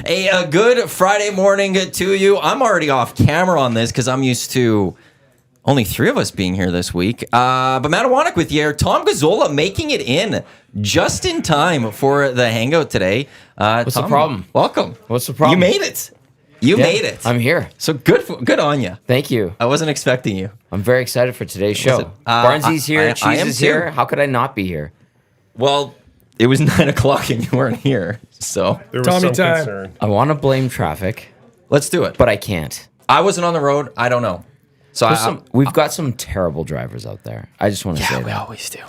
A good Friday morning to you. I'm already off camera on this because I'm used to only 3 of us being here this week. But Matt Iwanyk with you. Tom Gazzola making it in just in time for the Hangout today. What's Tom, the problem? Welcome. What's the problem? You made it. You made it. I'm here. So good on you. Thank you. I wasn't expecting you. I'm very excited for today's show. Barnsley's here. Cheese is here. How could I not be here? Well, it was 9 o'clock and you weren't here. So There was Tommy some time. concern. I want to blame traffic, let's do it. but I can't. I wasn't on the road. I don't know. So We've got some terrible drivers out there. I just want to say we that. always do.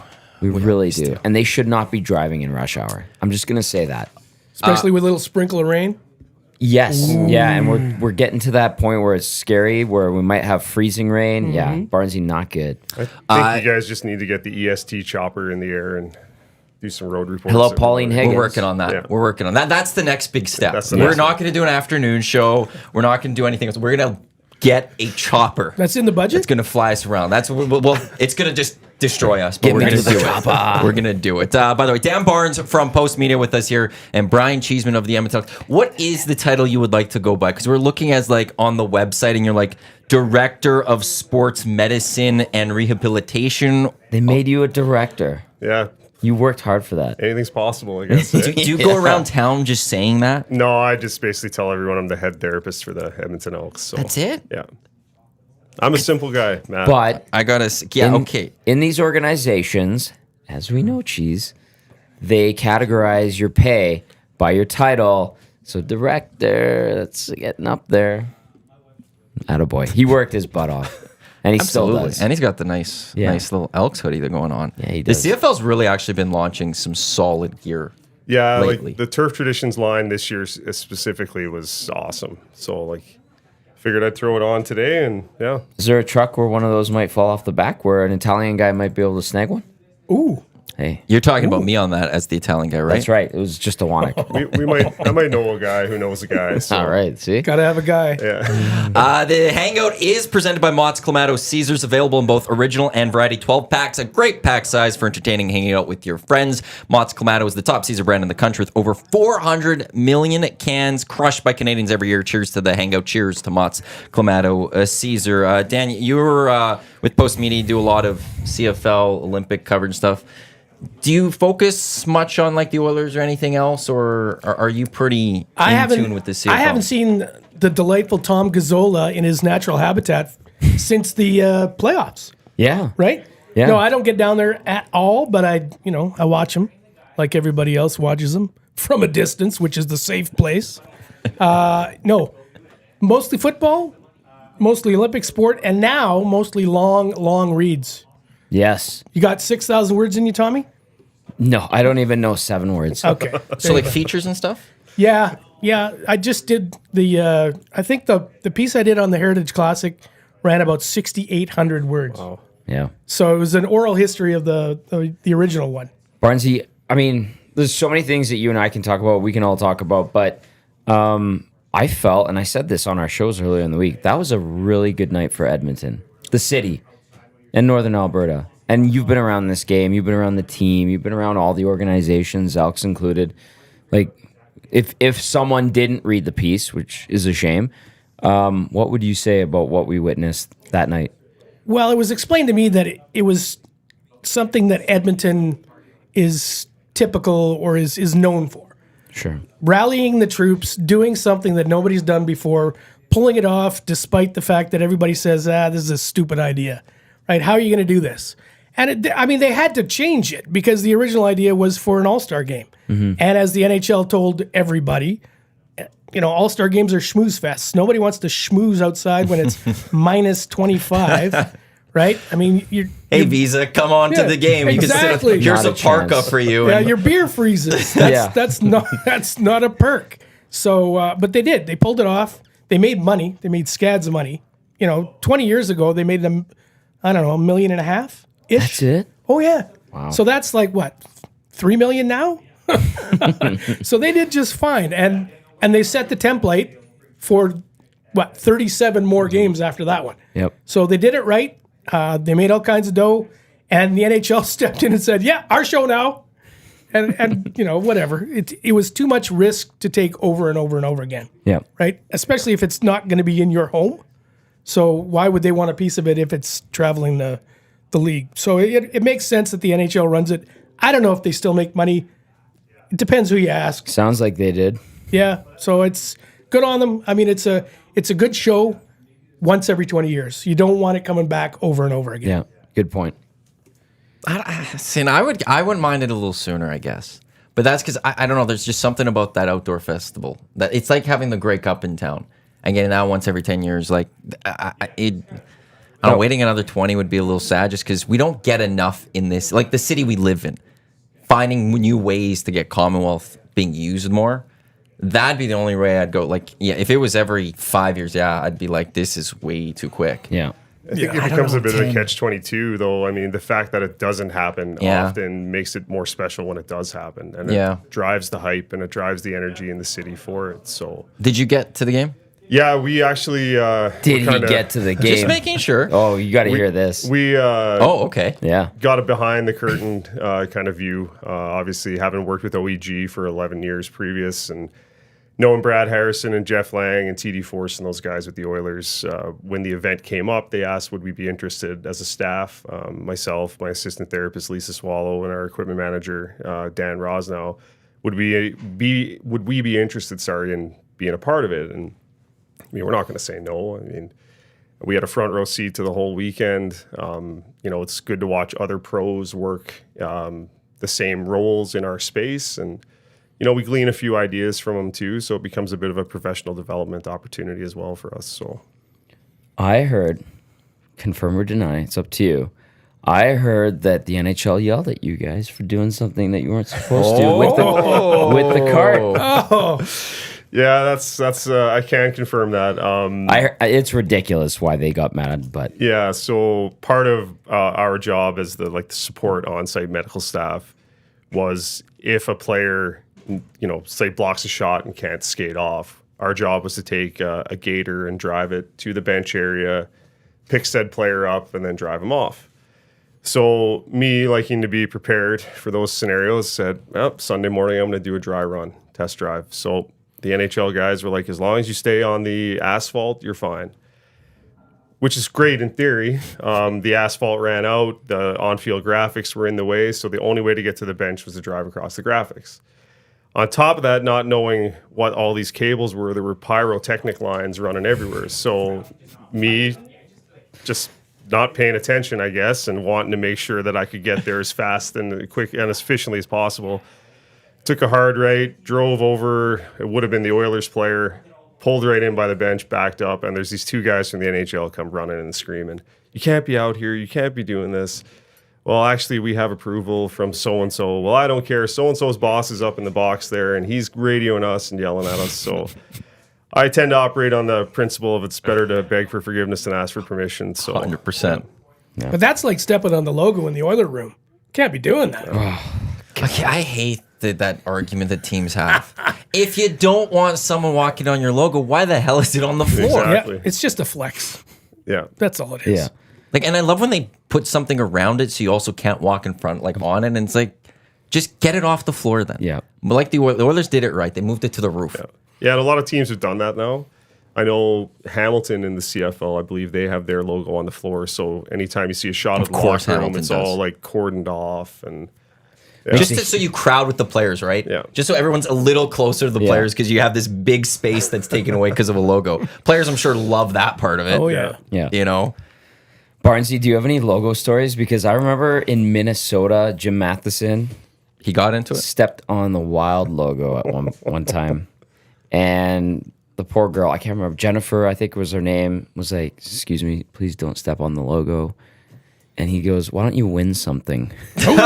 We really do. And they should not be driving in rush hour. I'm just going to say that. Especially with a little sprinkle of rain. Yes. Yeah, and we're getting to that point where it's scary, where we might have freezing rain. Yeah, Barnsley not good. I think you guys just need to get the EST chopper in the air and do some road reports. Hello, Pauline Higgins. We're working on that. Yeah. We're working on that. That's the next big step. That's the We're next not going to do an afternoon show. We're not going to do anything else. We're going to get a chopper. That's in the budget? It's going to fly us around. That's well, it's going to just destroy us. But Get we're me going to to the do chopper. it. We're going to do it. By the way, Dan Barnes from Postmedia with us here, and Brian Cheeseman of the Edmonton Elks. What is the title you would like to go by? Because we're looking as like on the website, and you're like Director of Sports Medicine and Rehabilitation. They made you a director. Yeah, You worked hard for that. anything's possible, I guess. Do you go around town just saying that? No, I just basically tell everyone I'm the head therapist for the Edmonton Elks. So That's it? Yeah, I'm a simple guy, Matt. But I gotta. Yeah. Okay. in these organizations, as we know, Cheese, they categorize your pay by your title. So director, that's getting up there. Attaboy. He worked his butt off. And he still does. And he's got the nice Yeah. little Elks hoodie that's going on. Yeah, he does. The CFL's really actually been launching some solid gear. Yeah, lately. like the Turf Traditions line this year specifically was awesome. So like, figured I'd throw it on today, and yeah. Is there a truck where one of those might fall off the back where an Italian guy might be able to snag one? Ooh. Hey, You're talking about me on that as the Italian guy, right? that's right. It was just a Iwanyk. I might know a guy who knows a guy. So. All right, see? Gotta have a guy. Yeah. The Hangout is presented by Mott's Clamato Caesars, available in both original and variety 12 packs. A great pack size for entertaining hanging out with your friends. Mott's Clamato is the top Caesar brand in the country with over 400 million cans crushed by Canadians every year. Cheers to the Hangout. Cheers to Mott's Clamato Caesar. Dan, you were with Postmedia, you do a lot of CFL Olympic coverage stuff. Do you focus much on like the Oilers or anything else, or are you pretty in tune with the CFL? I haven't seen the delightful Tom Gazzola in his natural habitat since the playoffs. Yeah. Right? Yeah. No, I don't get down there at all, but I watch him like everybody else watches him from a distance, which is the safe place. No, mostly football, mostly Olympic sport, and now mostly long reads. Yes. You got 6,000 words in you, Tommy? No, I don't even know 7 words. Okay. So like features and stuff? Yeah. I just did the. I think the piece I did on the Heritage Classic ran about 6,800 words. Wow. Yeah. So it was an oral history of the original one. Barnesy, I mean, there's so many things that you and I can talk about, we can all talk about, but I felt, and I said this on our shows earlier in the week, that was a really good night for Edmonton, the city, and Northern Alberta. And you've been around this game, you've been around the team, you've been around all the organizations, Elks included. Like, if someone didn't read the piece, which is a shame, what would you say about what we witnessed that night? Well, it was explained to me that it was something that Edmonton is typical or is known for. Sure. Rallying the troops, doing something that nobody's done before, pulling it off despite the fact that everybody says, this is a stupid idea, right? How are you going to do this? And they had to change it because the original idea was for an all-star game. Mm-hmm. And as the NHL told everybody, all-star games are schmooze fests. Nobody wants to schmooze outside when it's minus 25, right? I mean, Hey, Visa, come on to the game. Exactly. You can sit, here's Not a a parka chance. for you. yeah, and- your beer freezes. That's not a perk. So, but they did. They pulled it off. They made money. They made scads of money. 20 years ago, they made them, I don't know, $1.5 million ish. That's it? Oh yeah. Wow. So that's like what, 3 million now? So they did just fine, and they set the template for 37 more games after that one. Yep. So they did it right. They made all kinds of dough, and the NHL stepped in and said, "Yeah, our show now." And whatever. It was too much risk to take over and over and over again. Yeah. Right? Especially if it's not going to be in your home. So why would they want a piece of it if it's traveling the league? So it makes sense that the NHL runs it. I don't know if they still make money. It depends who you ask. Sounds like they did. Yeah. So it's good on them. I mean, it's a good show once every 20 years. You don't want it coming back over and over again. Yeah. Good point. I wouldn't mind it a little sooner, I guess. But that's because I don't know. There's just something about that outdoor festival that it's like having the Grey Cup in town and getting that once every 10 years. Like, waiting another 20 would be a little sad just because we don't get enough in this, like the city we live in. Finding new ways to get Commonwealth being used more. That'd be the only way I'd go. Like, yeah, if it was every 5 years, yeah, I'd be like, this is way too quick. Yeah. I think it becomes a bit of a catch-22, though. I mean, the fact that it doesn't happen often makes it more special when it does happen. And it drives the hype and it drives the energy in the city for it. So, did you get to the game? Yeah, we actually... Did he get to the game? Just making sure. Oh, you got to hear this. We okay. Yeah. got a behind-the-curtain kind of view. Obviously, having worked with OEG for 11 years previous and knowing Brad Harrison and Jeff Lang and TD Force and those guys with the Oilers, when the event came up, they asked would we be interested as a staff, myself, my assistant therapist Lisa Swallow, and our equipment manager Dan Rosnow, would we be interested, in being a part of it? And I mean, we're not going to say no. I mean, we had a front row seat to the whole weekend. It's good to watch other pros work the same roles in our space, and we glean a few ideas from them too, so it becomes a bit of a professional development opportunity as well for us. So, I heard, confirm or deny, it's up to you. I heard that the NHL yelled at you guys for doing something that you weren't supposed to with the cart. Oh, yeah, that's I can confirm that. It's ridiculous why they got mad, but yeah. So part of our job as the support on-site medical staff was if a player, say blocks a shot and can't skate off, our job was to take a gator and drive it to the bench area, pick said player up, and then drive him off. So me liking to be prepared for those scenarios said, Sunday morning I'm going to do a dry run, test drive. So the NHL guys were like, as long as you stay on the asphalt, you're fine. Which is great in theory. The asphalt ran out, the on-field graphics were in the way, so the only way to get to the bench was to drive across the graphics. On top of that, not knowing what all these cables were, there were pyrotechnic lines running everywhere. So me just not paying attention, I guess, and wanting to make sure that I could get there as fast and quick and as efficiently as possible. Took a hard right, drove over, it would have been the Oilers player, pulled right in by the bench, backed up, and there's these two guys from the NHL come running and screaming, "You can't be out here, you can't be doing this." Well, actually, we have approval from so-and-so. Well, I don't care. So-and-so's boss is up in the box there, and he's radioing us and yelling at us. So I tend to operate on the principle of it's better to beg for forgiveness than ask for permission. So 100%. Yeah. But that's like stepping on the logo in the Oiler room. Can't be doing that. Okay, I hate that argument that teams have. If you don't want someone walking on your logo, why the hell is it on the floor? Exactly. Yeah, it's just a flex. Yeah. That's all it is. Yeah. And I love when they put something around it so you also can't walk in front, on it. And it's like, just get it off the floor then. Yeah. But like the Oilers did it right. They moved it to the roof. Yeah, and a lot of teams have done that now. I know Hamilton in the CFL, I believe they have their logo on the floor. So anytime you see a shot of the locker room, it's all cordoned off. And just so you crowd with the players, right? Yeah. Just so everyone's a little closer to the players because you have this big space that's taken away because of a logo. Players, I'm sure, love that part of it. Oh, yeah. Yeah. Barnesy, do you have any logo stories? Because I remember in Minnesota, Jim Matheson, he got into it. Stepped on the Wild logo at one time. And the poor girl, I can't remember, Jennifer, I think was her name, was like, "Excuse me, please don't step on the logo." And he goes, "Why don't you win something?" Before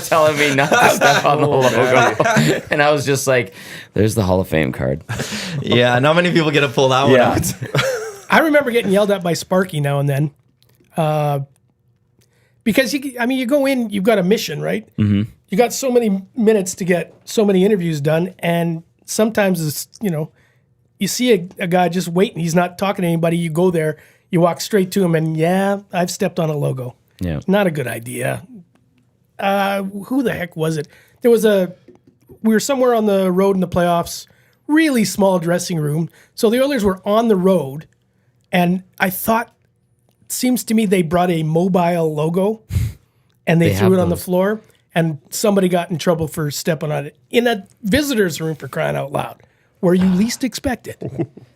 telling me not to step on the logo. And I was just like, there's the Hall of Fame card. Yeah, not many people get to pull that one out. I remember getting yelled at by Sparky now and then. Because, you go in, you've got a mission, right? Mm-hmm. You got so many minutes to get so many interviews done. And sometimes, it's, you see a guy just waiting. He's not talking to anybody. You go there, you walk straight to him, and I've stepped on a logo. Yeah. Not a good idea. who the heck was it? We were somewhere on the road in the playoffs, really small dressing room. So the Oilers were on the road, and I thought, it seems to me they brought a mobile logo, and they threw it on the floor, and somebody got in trouble for stepping on it in a visitor's room, for crying out loud, where you least expect it.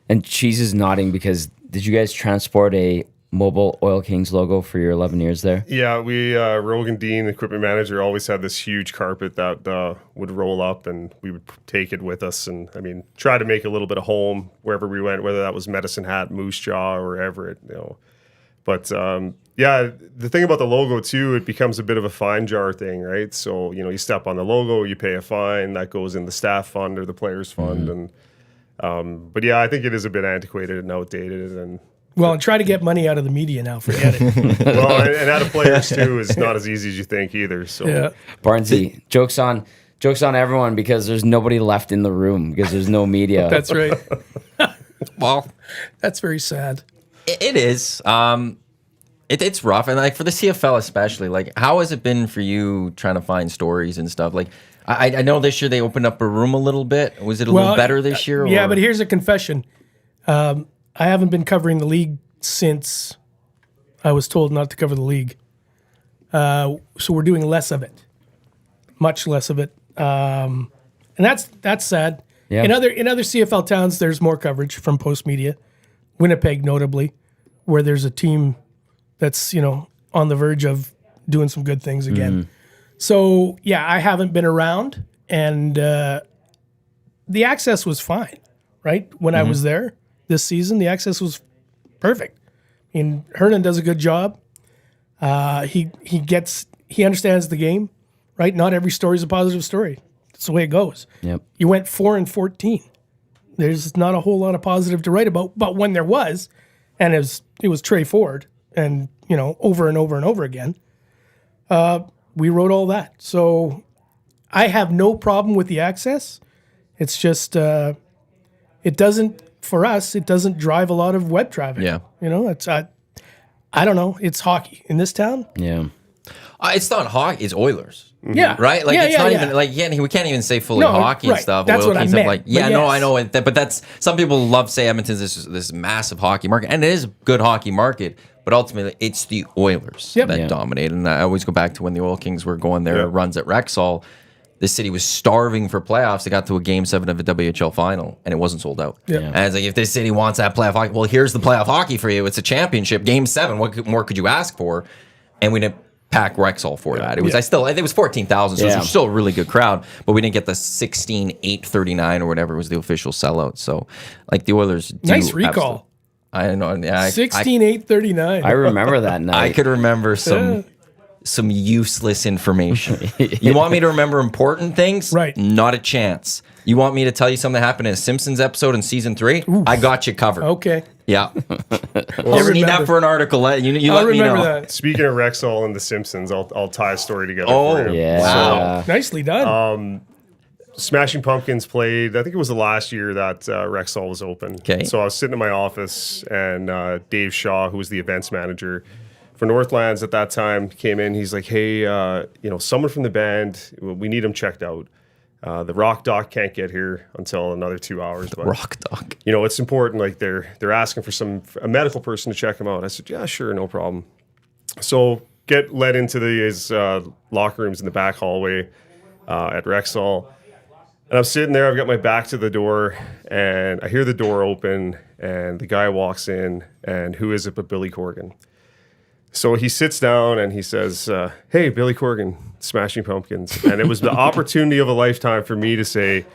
And Cheese is nodding because did you guys transport a mobile Oil Kings logo for your 11 years there? Yeah, we Rogan Dean, equipment manager, always had this huge carpet that would roll up, and we would take it with us, and try to make a little bit of home wherever we went, whether that was Medicine Hat, Moose Jaw, or Everett, But the thing about the logo too, it becomes a bit of a fine jar thing, right? So you step on the logo, you pay a fine that goes in the staff fund or the players fund, and but yeah, I think it is a bit antiquated and outdated, and. Well, and try to get money out of the media now. Forget it. Well, and out of players too is not as easy as you think either. So Yeah. Barnesy, jokes on everyone because there's nobody left in the room because there's no media. That's right. Well, That's very sad. it is. It's rough, and like for the CFL especially. Like, how has it been for you trying to find stories and stuff? Like, I know this year they opened up a room a little bit. Was it a little better this year? Yeah, or? but here's a confession. I haven't been covering the league since I was told not to cover the league. So we're doing less of it, much less of it, and that's sad. Yeah. In other CFL towns, there's more coverage from Postmedia, Winnipeg notably, where there's a team that's on the verge of doing some good things again. So yeah, I haven't been around, and the access was fine, right? When I was there this season, the access was perfect. I mean, Hernan does a good job. He understands the game, right? Not every story is a positive story. That's the way it goes. Yep. You went 4-14. There's not a whole lot of positive to write about, but when there was, and it was Trey Ford, and over and over and over again, we wrote all that. So I have no problem with the access. It's just it doesn't. For us, it doesn't drive a lot of web traffic. Yeah. It's I don't know. It's hockey in this town. Yeah. It's not hockey. It's Oilers. Yeah. Right? Like, Yeah, it's yeah, not yeah. even, like, we can't even say fully No, hockey and right. stuff. That's Oil what I Kings, meant. like, But yeah, no, yes. I know. But that's, some people love to say Edmonton's this massive hockey market, and it is a good hockey market, but ultimately it's the Oilers Yep. that Yeah. dominate. And I always go back to when the Oil Kings were going their runs at Rexall. This city was starving for playoffs. They got to a Game 7 of a WHL final, and it wasn't sold out. Yeah. And it's like, if this city wants that playoff hockey, well, here's the playoff hockey for you. It's a championship, Game 7. What more could you ask for? And we didn't pack Rexall for that. It was I think it was 14,000, so it was still a really good crowd, but we didn't get the 16,839 or whatever was the official sellout. So, like, the Oilers do Nice recall. I know. Yeah, 16,839. I remember that night. I could remember some useless information. You want me to remember important things? Right. Not a chance. You want me to tell you something that happened in a Simpsons episode in season 3? I got you covered. Okay. Yeah. I'll You need that remember. for an article. You I'll let me know. remember that. speaking of Rexall and The Simpsons, I'll tie a story together Oh, for you. Yeah. Wow. Nicely done. Smashing Pumpkins played, I think it was the last year that Rexall was open. Okay. So I was sitting in my office, and Dave Shaw, who was the events manager for Northlands at that time, came in. He's like, hey, someone from the band, we need them checked out. The rock doc can't get here until another 2 hours. But, Rock dog. it's important. Like, they're asking for a medical person to check him out. I said, yeah, sure, no problem. So get led into these locker rooms in the back hallway at Rexall. And I'm sitting there, I've got my back to the door, and I hear the door open, and the guy walks in, and who is it but Billy Corgan? So he sits down and he says, hey, Billy Corgan, Smashing Pumpkins. And it was the opportunity of a lifetime for me to say,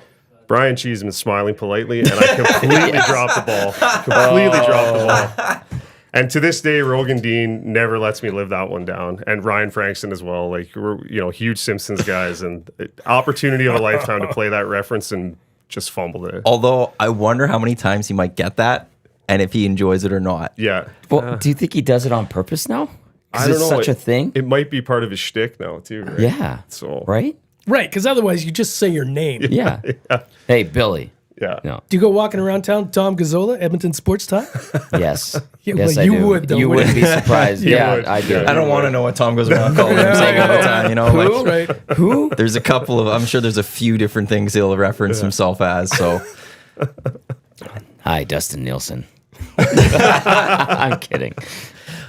Brian Cheeseman, smiling politely, and I completely dropped the ball. And to this day, Rogan Dean never lets me live that one down. And Ryan Frankson as well. Like, we're, huge Simpsons guys, and opportunity of a lifetime to play that reference and just fumbled it. Although I wonder how many times he might get that and if he enjoys it or not. Yeah. Well, do you think he does it on purpose now? I Because don't it's know. such a thing. It might be part of his shtick now, too. Right? Yeah. So, Right? Right, because otherwise you just say your name. Yeah. Hey, Billy. Yeah. No. Do you go walking around town, Tom Gazzola, Edmonton Sports Talk? Yes. Yeah, Yes, well, I you do. would, though, You wouldn't wouldn't be surprised. Yeah, would. I do. Yeah. I don't want to know what Tom goes around calling him saying all the time. You know, Who? like, Right. Who? there's a couple of. I'm sure there's a few different things he'll reference himself as. So Hi, Dustin Nielsen. I'm kidding.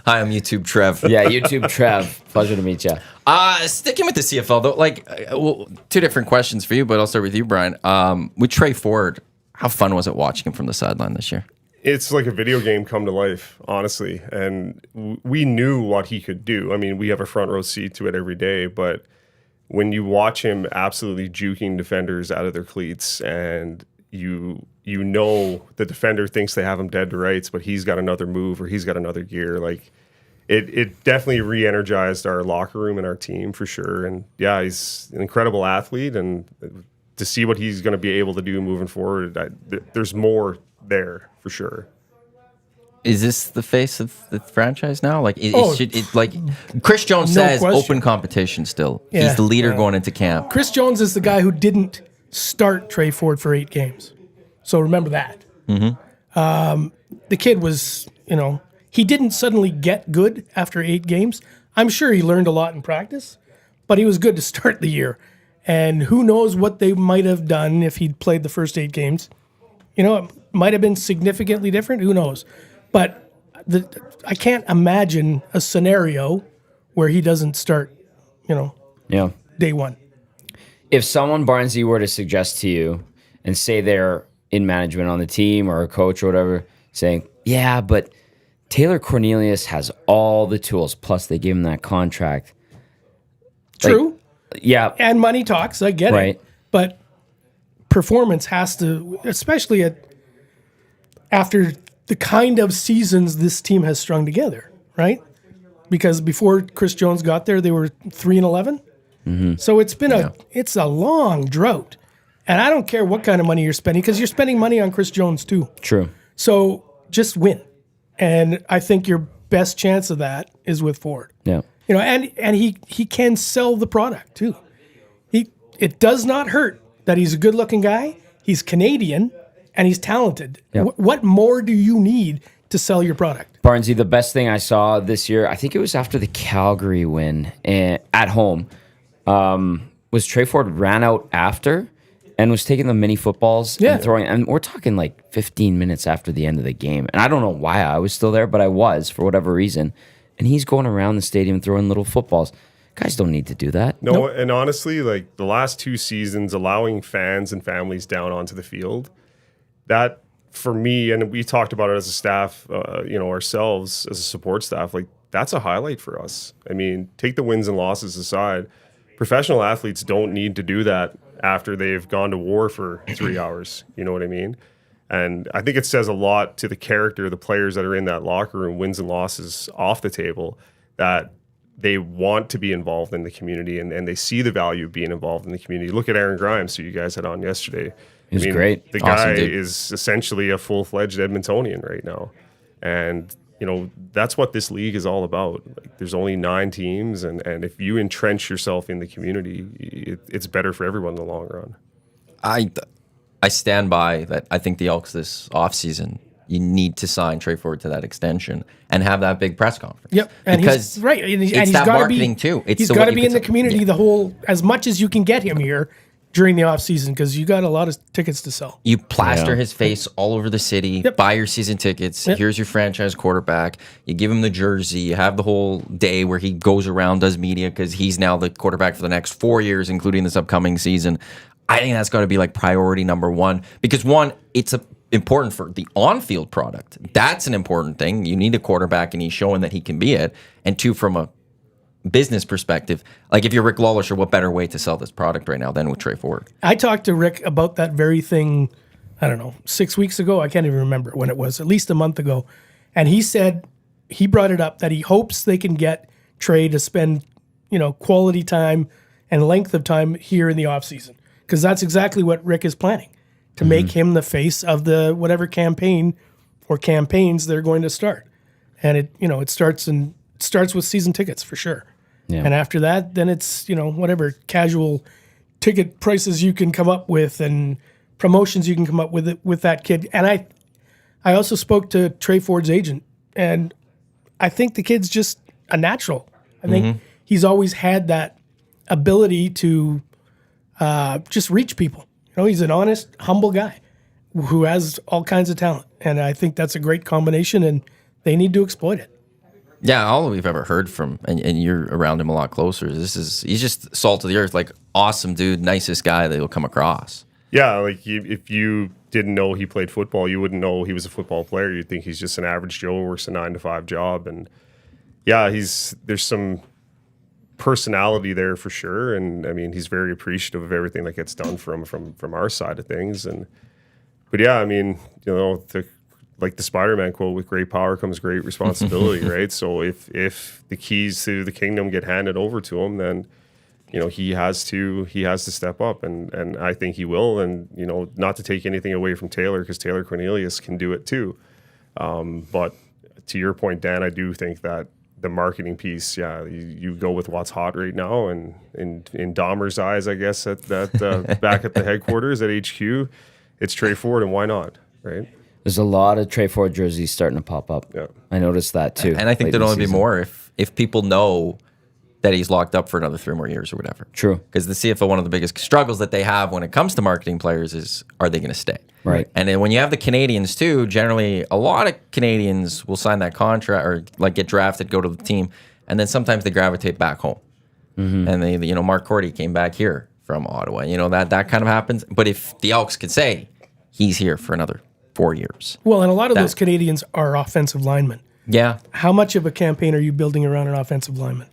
hi, I'm YouTube Trev. Yeah, YouTube Trev. Pleasure to meet you. Sticking with the CFL though, like, well, two different questions for you, but I'll start with you, Brian. With Trey Ford, how fun was it watching him from the sideline this year? It's like a video game come to life, honestly. And we knew what he could do. I mean, we have a front row seat to it every day, but when you watch him absolutely juking defenders out of their cleats, and you know the defender thinks they have him dead to rights, but he's got another move or he's got another gear, like it definitely re-energized our locker room and our team for sure. And yeah, he's an incredible athlete, and to see what he's going to be able to do moving forward, there's more there for sure. Is this the face of the franchise now? Like, like Chris Jones No says, question. open competition still. Yeah. He's the leader going into camp. Chris Jones is the guy who didn't start Trey Ford for 8 games. So remember that. The kid was, he didn't suddenly get good after 8 games. I'm sure he learned a lot in practice, but he was good to start the year. And who knows what they might have done if he'd played the first 8 games. It might have been significantly different. Who knows? But I can't imagine a scenario where he doesn't start, Yeah. day one. If someone, Barnesy, were to suggest to you and say they're in management on the team or a coach or whatever, saying, yeah, but Taylor Cornelius has all the tools, plus they gave him that contract. True. Yeah. And money talks, I get Right. it. But performance has to, especially after the kind of seasons this team has strung together, right? Because before Chris Jones got there, they were 3-11. So it's been it's a long drought. And I don't care what kind of money you're spending, because you're spending money on Chris Jones too. True. So just win. And I think your best chance of that is with Ford. Yeah. And he can sell the product too. It does not hurt that he's a good-looking guy, he's Canadian, and he's talented. Yeah. What more do you need to sell your product? Barnesy, the best thing I saw this year, I think it was after the Calgary win at home, was Trey Ford ran out after and was taking the mini footballs and throwing. And we're talking like 15 minutes after the end of the game. And I don't know why I was still there, but I was for whatever reason. And he's going around the stadium throwing little footballs. Guys don't need to do that. No, and honestly, like the last 2 seasons, allowing fans and families down onto the field, that for me, and we talked about it as a staff, ourselves as a support staff, like that's a highlight for us. I mean, take the wins and losses aside, professional athletes don't need to do that after they've gone to war for 3 hours. You know what I mean? And I think it says a lot to the character of the players that are in that locker room, wins and losses off the table, that they want to be involved in the community and they see the value of being involved in the community. Look at Aaron Grimes, who you guys had on yesterday. He was great. The Awesome guy dude. is essentially a full-fledged Edmontonian right now. And, that's what this league is all about. Like, there's only 9 teams, and if you entrench yourself in the community, it's better for everyone in the long run. I stand by that. I think the Elks this offseason, you need to sign Trey Ford to that extension and have that big press conference. Yep, and because he's right. And it's he's that gotta marketing be, too. It's he's the got way to you be in can the community the whole as much as you can get him here during the off season, because you got a lot of tickets to sell. You plaster his face all over the city, Yep. buy your season tickets. Yep. Here's your franchise quarterback. You give him the jersey. You have the whole day where he goes around, does media, because he's now the quarterback for the next 4 years, including this upcoming season. I think that's got to be like priority number one, because one, it's important for the on-field product. That's an important thing. You need a quarterback, and he's showing that he can be it. And 2, from a business perspective, like if you're Rick Lawler, what better way to sell this product right now than with Trey Ford? I talked to Rick about that very thing, I don't know, 6 weeks ago. I can't even remember when it was, at least a month ago. And he said, he brought it up that he hopes they can get Trey to spend, quality time and length of time here in the offseason. Because that's exactly what Rick is planning, to make him the face of the whatever campaign or campaigns they're going to start. And it starts with season tickets for sure. Yeah. And after that, then it's, whatever casual ticket prices you can come up with and promotions you can come up with that kid. And I also spoke to Trey Ford's agent, and I think the kid's just a natural. I think he's always had that ability to just reach people. He's an honest, humble guy who has all kinds of talent. And I think that's a great combination, and they need to exploit it. Yeah, all we've ever heard from, and you're around him a lot closer, he's just salt of the earth, like awesome dude, nicest guy that you'll come across. Yeah, like if you didn't know he played football, you wouldn't know he was a football player. You'd think he's just an average Joe who works a 9-to-5 job. And yeah, there's some personality there for sure. And I mean, he's very appreciative of everything that gets done from our side of things. But yeah, I mean, like the Spider-Man quote, with great power comes great responsibility, right? So if the keys to the kingdom get handed over to him, then he has to step up, and I think he will. And not to take anything away from Taylor, because Taylor Cornelius can do it too. But to your point, Dan, I do think that the marketing piece, you go with what's hot right now, and in Dahmer's eyes, I guess at that back at the headquarters at HQ, it's Trey Ford, and why not, right? There's a lot of Trey Ford jerseys starting to pop up. Yeah. I noticed that too. And I think there'll only be more if people know that he's locked up for another 3 more years or whatever. True. Because the CFL, one of the biggest struggles that they have when it comes to marketing players is, are they going to stay? Right. And then when you have the Canadians too, generally a lot of Canadians will sign that contract or like get drafted, go to the team, and then sometimes they gravitate back home. And they, Mark Cordy came back here from Ottawa. That kind of happens. But if the Elks could say he's here for another 4 years. Well, and a lot of those Canadians are offensive linemen. Yeah. How much of a campaign are you building around an offensive lineman?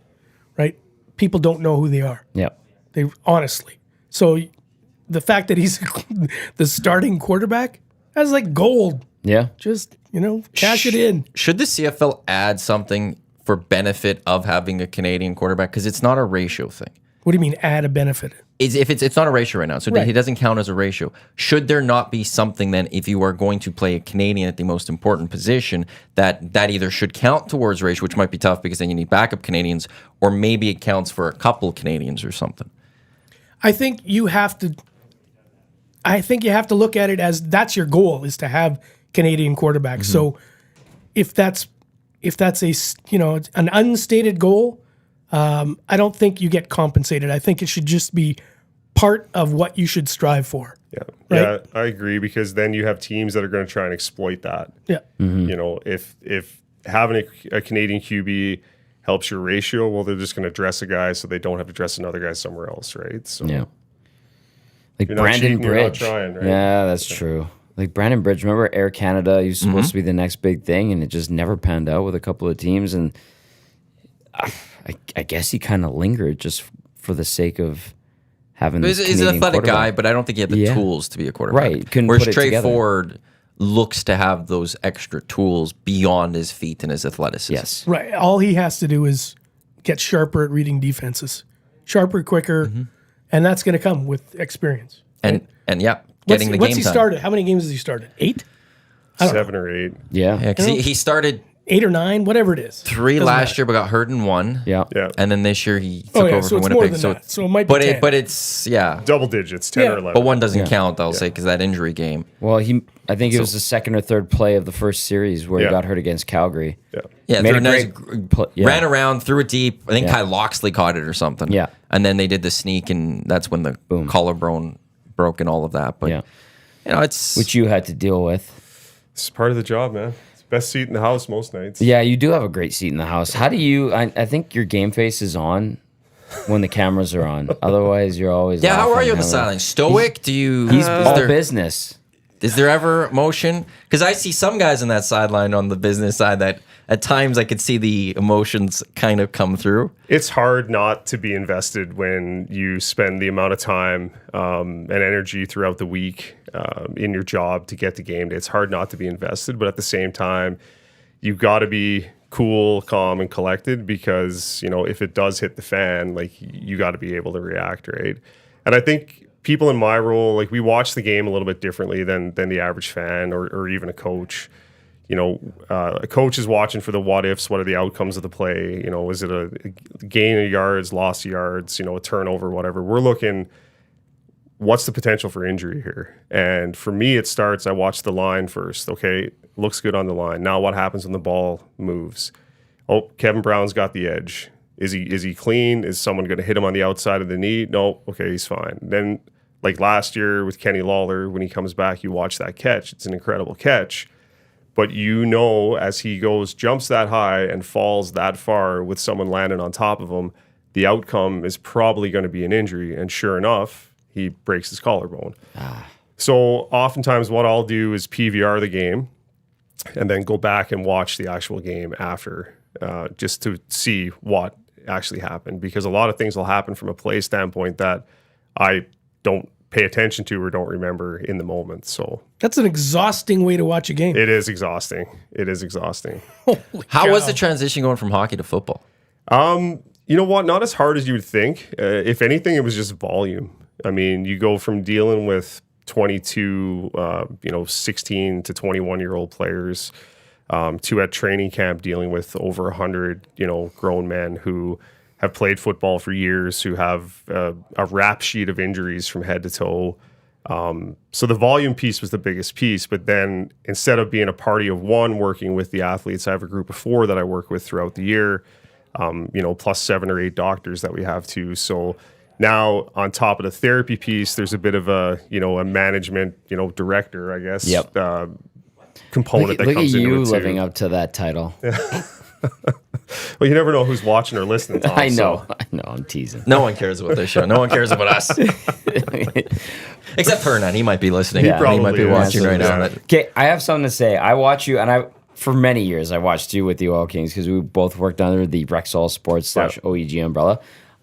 Right? People don't know who they are. Yeah. They honestly. So the fact that he's the starting quarterback, that's like gold. Yeah. Just, cash it in. Should the CFL add something for benefit of having a Canadian quarterback? Because it's not a ratio thing. What do you mean add a benefit? It's not a ratio right now, so Right. he doesn't count as a ratio. Should there not be something then, if you are going to play a Canadian at the most important position, that either should count towards ratio, which might be tough because then you need backup Canadians, or maybe it counts for a couple Canadians or something? I think you have to look at it as that's your goal, is to have Canadian quarterbacks. So if that's an unstated goal, I don't think you get compensated. I think it should just be part of what you should strive for. Yeah, Right? yeah, I agree, because then you have teams that are going to try and exploit that. Yeah. If having a Canadian QB helps your ratio, well, they're just going to dress a guy so they don't have to dress another guy somewhere else, right? So Yeah. Like you're not Brandon cheating, you're not Bridge. trying, right? Yeah, that's true. Like Brandon Bridge, remember Air Canada? He was supposed to be the next big thing, and it just never panned out with a couple of teams. And I guess he kind of lingered just for the sake of having this He's an Canadian athletic guy, quarterback. but I don't think he had the Yeah. tools to be a quarterback. Right, couldn't Whereas put it Trey together. Ford looks to have those extra tools beyond his feet and his athleticism. Yes. Right. All he has to do is get sharper at reading defenses, sharper, quicker, and that's going to come with experience. And yeah, getting the game What's he time. started? How many games has he started? 8? 7 or 8. Yeah. Yeah, 'cause he started 8 or 9, whatever it is. 3 Doesn't last matter. year, but got hurt in 1. Yeah. Yeah, And then this year he took Oh, yeah, over so from it's Winnipeg. more than that. So it might be 10. But it's double digits, 10 Yeah. or 11. but one doesn't count, I'll say, because that injury game. Well, I think it was the second or third play of the first series where he Yeah. got hurt against Calgary. Yeah. Yeah, Made threw a a nice, ran around, threw it deep. I think Yeah. Kai Loxley caught it or something. Yeah. And then they did the sneak, and that's when the collarbone broke and all of that. But Yeah. it's Which you had to deal with. It's part of the job, man. It's the best seat in the house most nights. Yeah, you do have a great seat in the house. How do you? I think your game face is on when the cameras are on. Otherwise, you're always yeah. How are laughing, you on the having- sideline? Stoic? Do you? He's is all there- business. Is there ever emotion? Because I see some guys on that sideline on the business side that at times I could see the emotions kind of come through. It's hard not to be invested when you spend the amount of time and energy throughout the week in your job to get to game day. It's hard not to be invested, but at the same time, you've got to be cool, calm, and collected, because if it does hit the fan, like, you got to be able to react, right? And I think people in my role, like, we watch the game a little bit differently than the average fan or even a coach. A coach is watching for the what ifs. What are the outcomes of the play? Is it a gain of yards, loss of yards, a turnover, whatever? We're looking, what's the potential for injury here? And for me, it starts, I watch the line first. Okay, looks good on the line. Now what happens when the ball moves? Oh, Kevin Brown's got the edge. Is he clean? Is someone going to hit him on the outside of the knee? No. Okay, he's fine. Then, like last year with Kenny Lawler, when he comes back, you watch that catch. It's an incredible catch. But you know, as he jumps that high and falls that far with someone landing on top of him, the outcome is probably going to be an injury. And sure enough, he breaks his collarbone. So oftentimes what I'll do is PVR the game and then go back and watch the actual game after, just to see what actually happened. Because a lot of things will happen from a play standpoint that I don't pay attention to or don't remember in the moment. So That's an exhausting way to watch a game. it is exhausting. It is exhausting. How was the transition going from hockey to football? You know what? Not as hard as you would think. If anything, it was just volume. I mean, you go from dealing with 22, 16 to 21-year-old players to at training camp dealing with over 100, grown men who have played football for years, who have a rap sheet of injuries from head to toe. So the volume piece was the biggest piece. But then instead of being a party of one working with the athletes, I have a group of 4 that I work with throughout the year, plus 7 or 8 doctors that we have too. So now on top of the therapy piece, there's a bit of a management, director, I guess, component that Look comes at into you it too. living up to that title. Well, you never know who's watching or listening, Tom. I know. So. I know. I'm teasing. No one cares about this show. No one cares about us. Except Hernan. He might be listening. Yeah. He might be Probably watching is. right now. Yeah. Okay, I have something to say. I watch you, and for many years I watched you with the Oil Kings because we both worked under the Rexall Sports / OEG umbrella.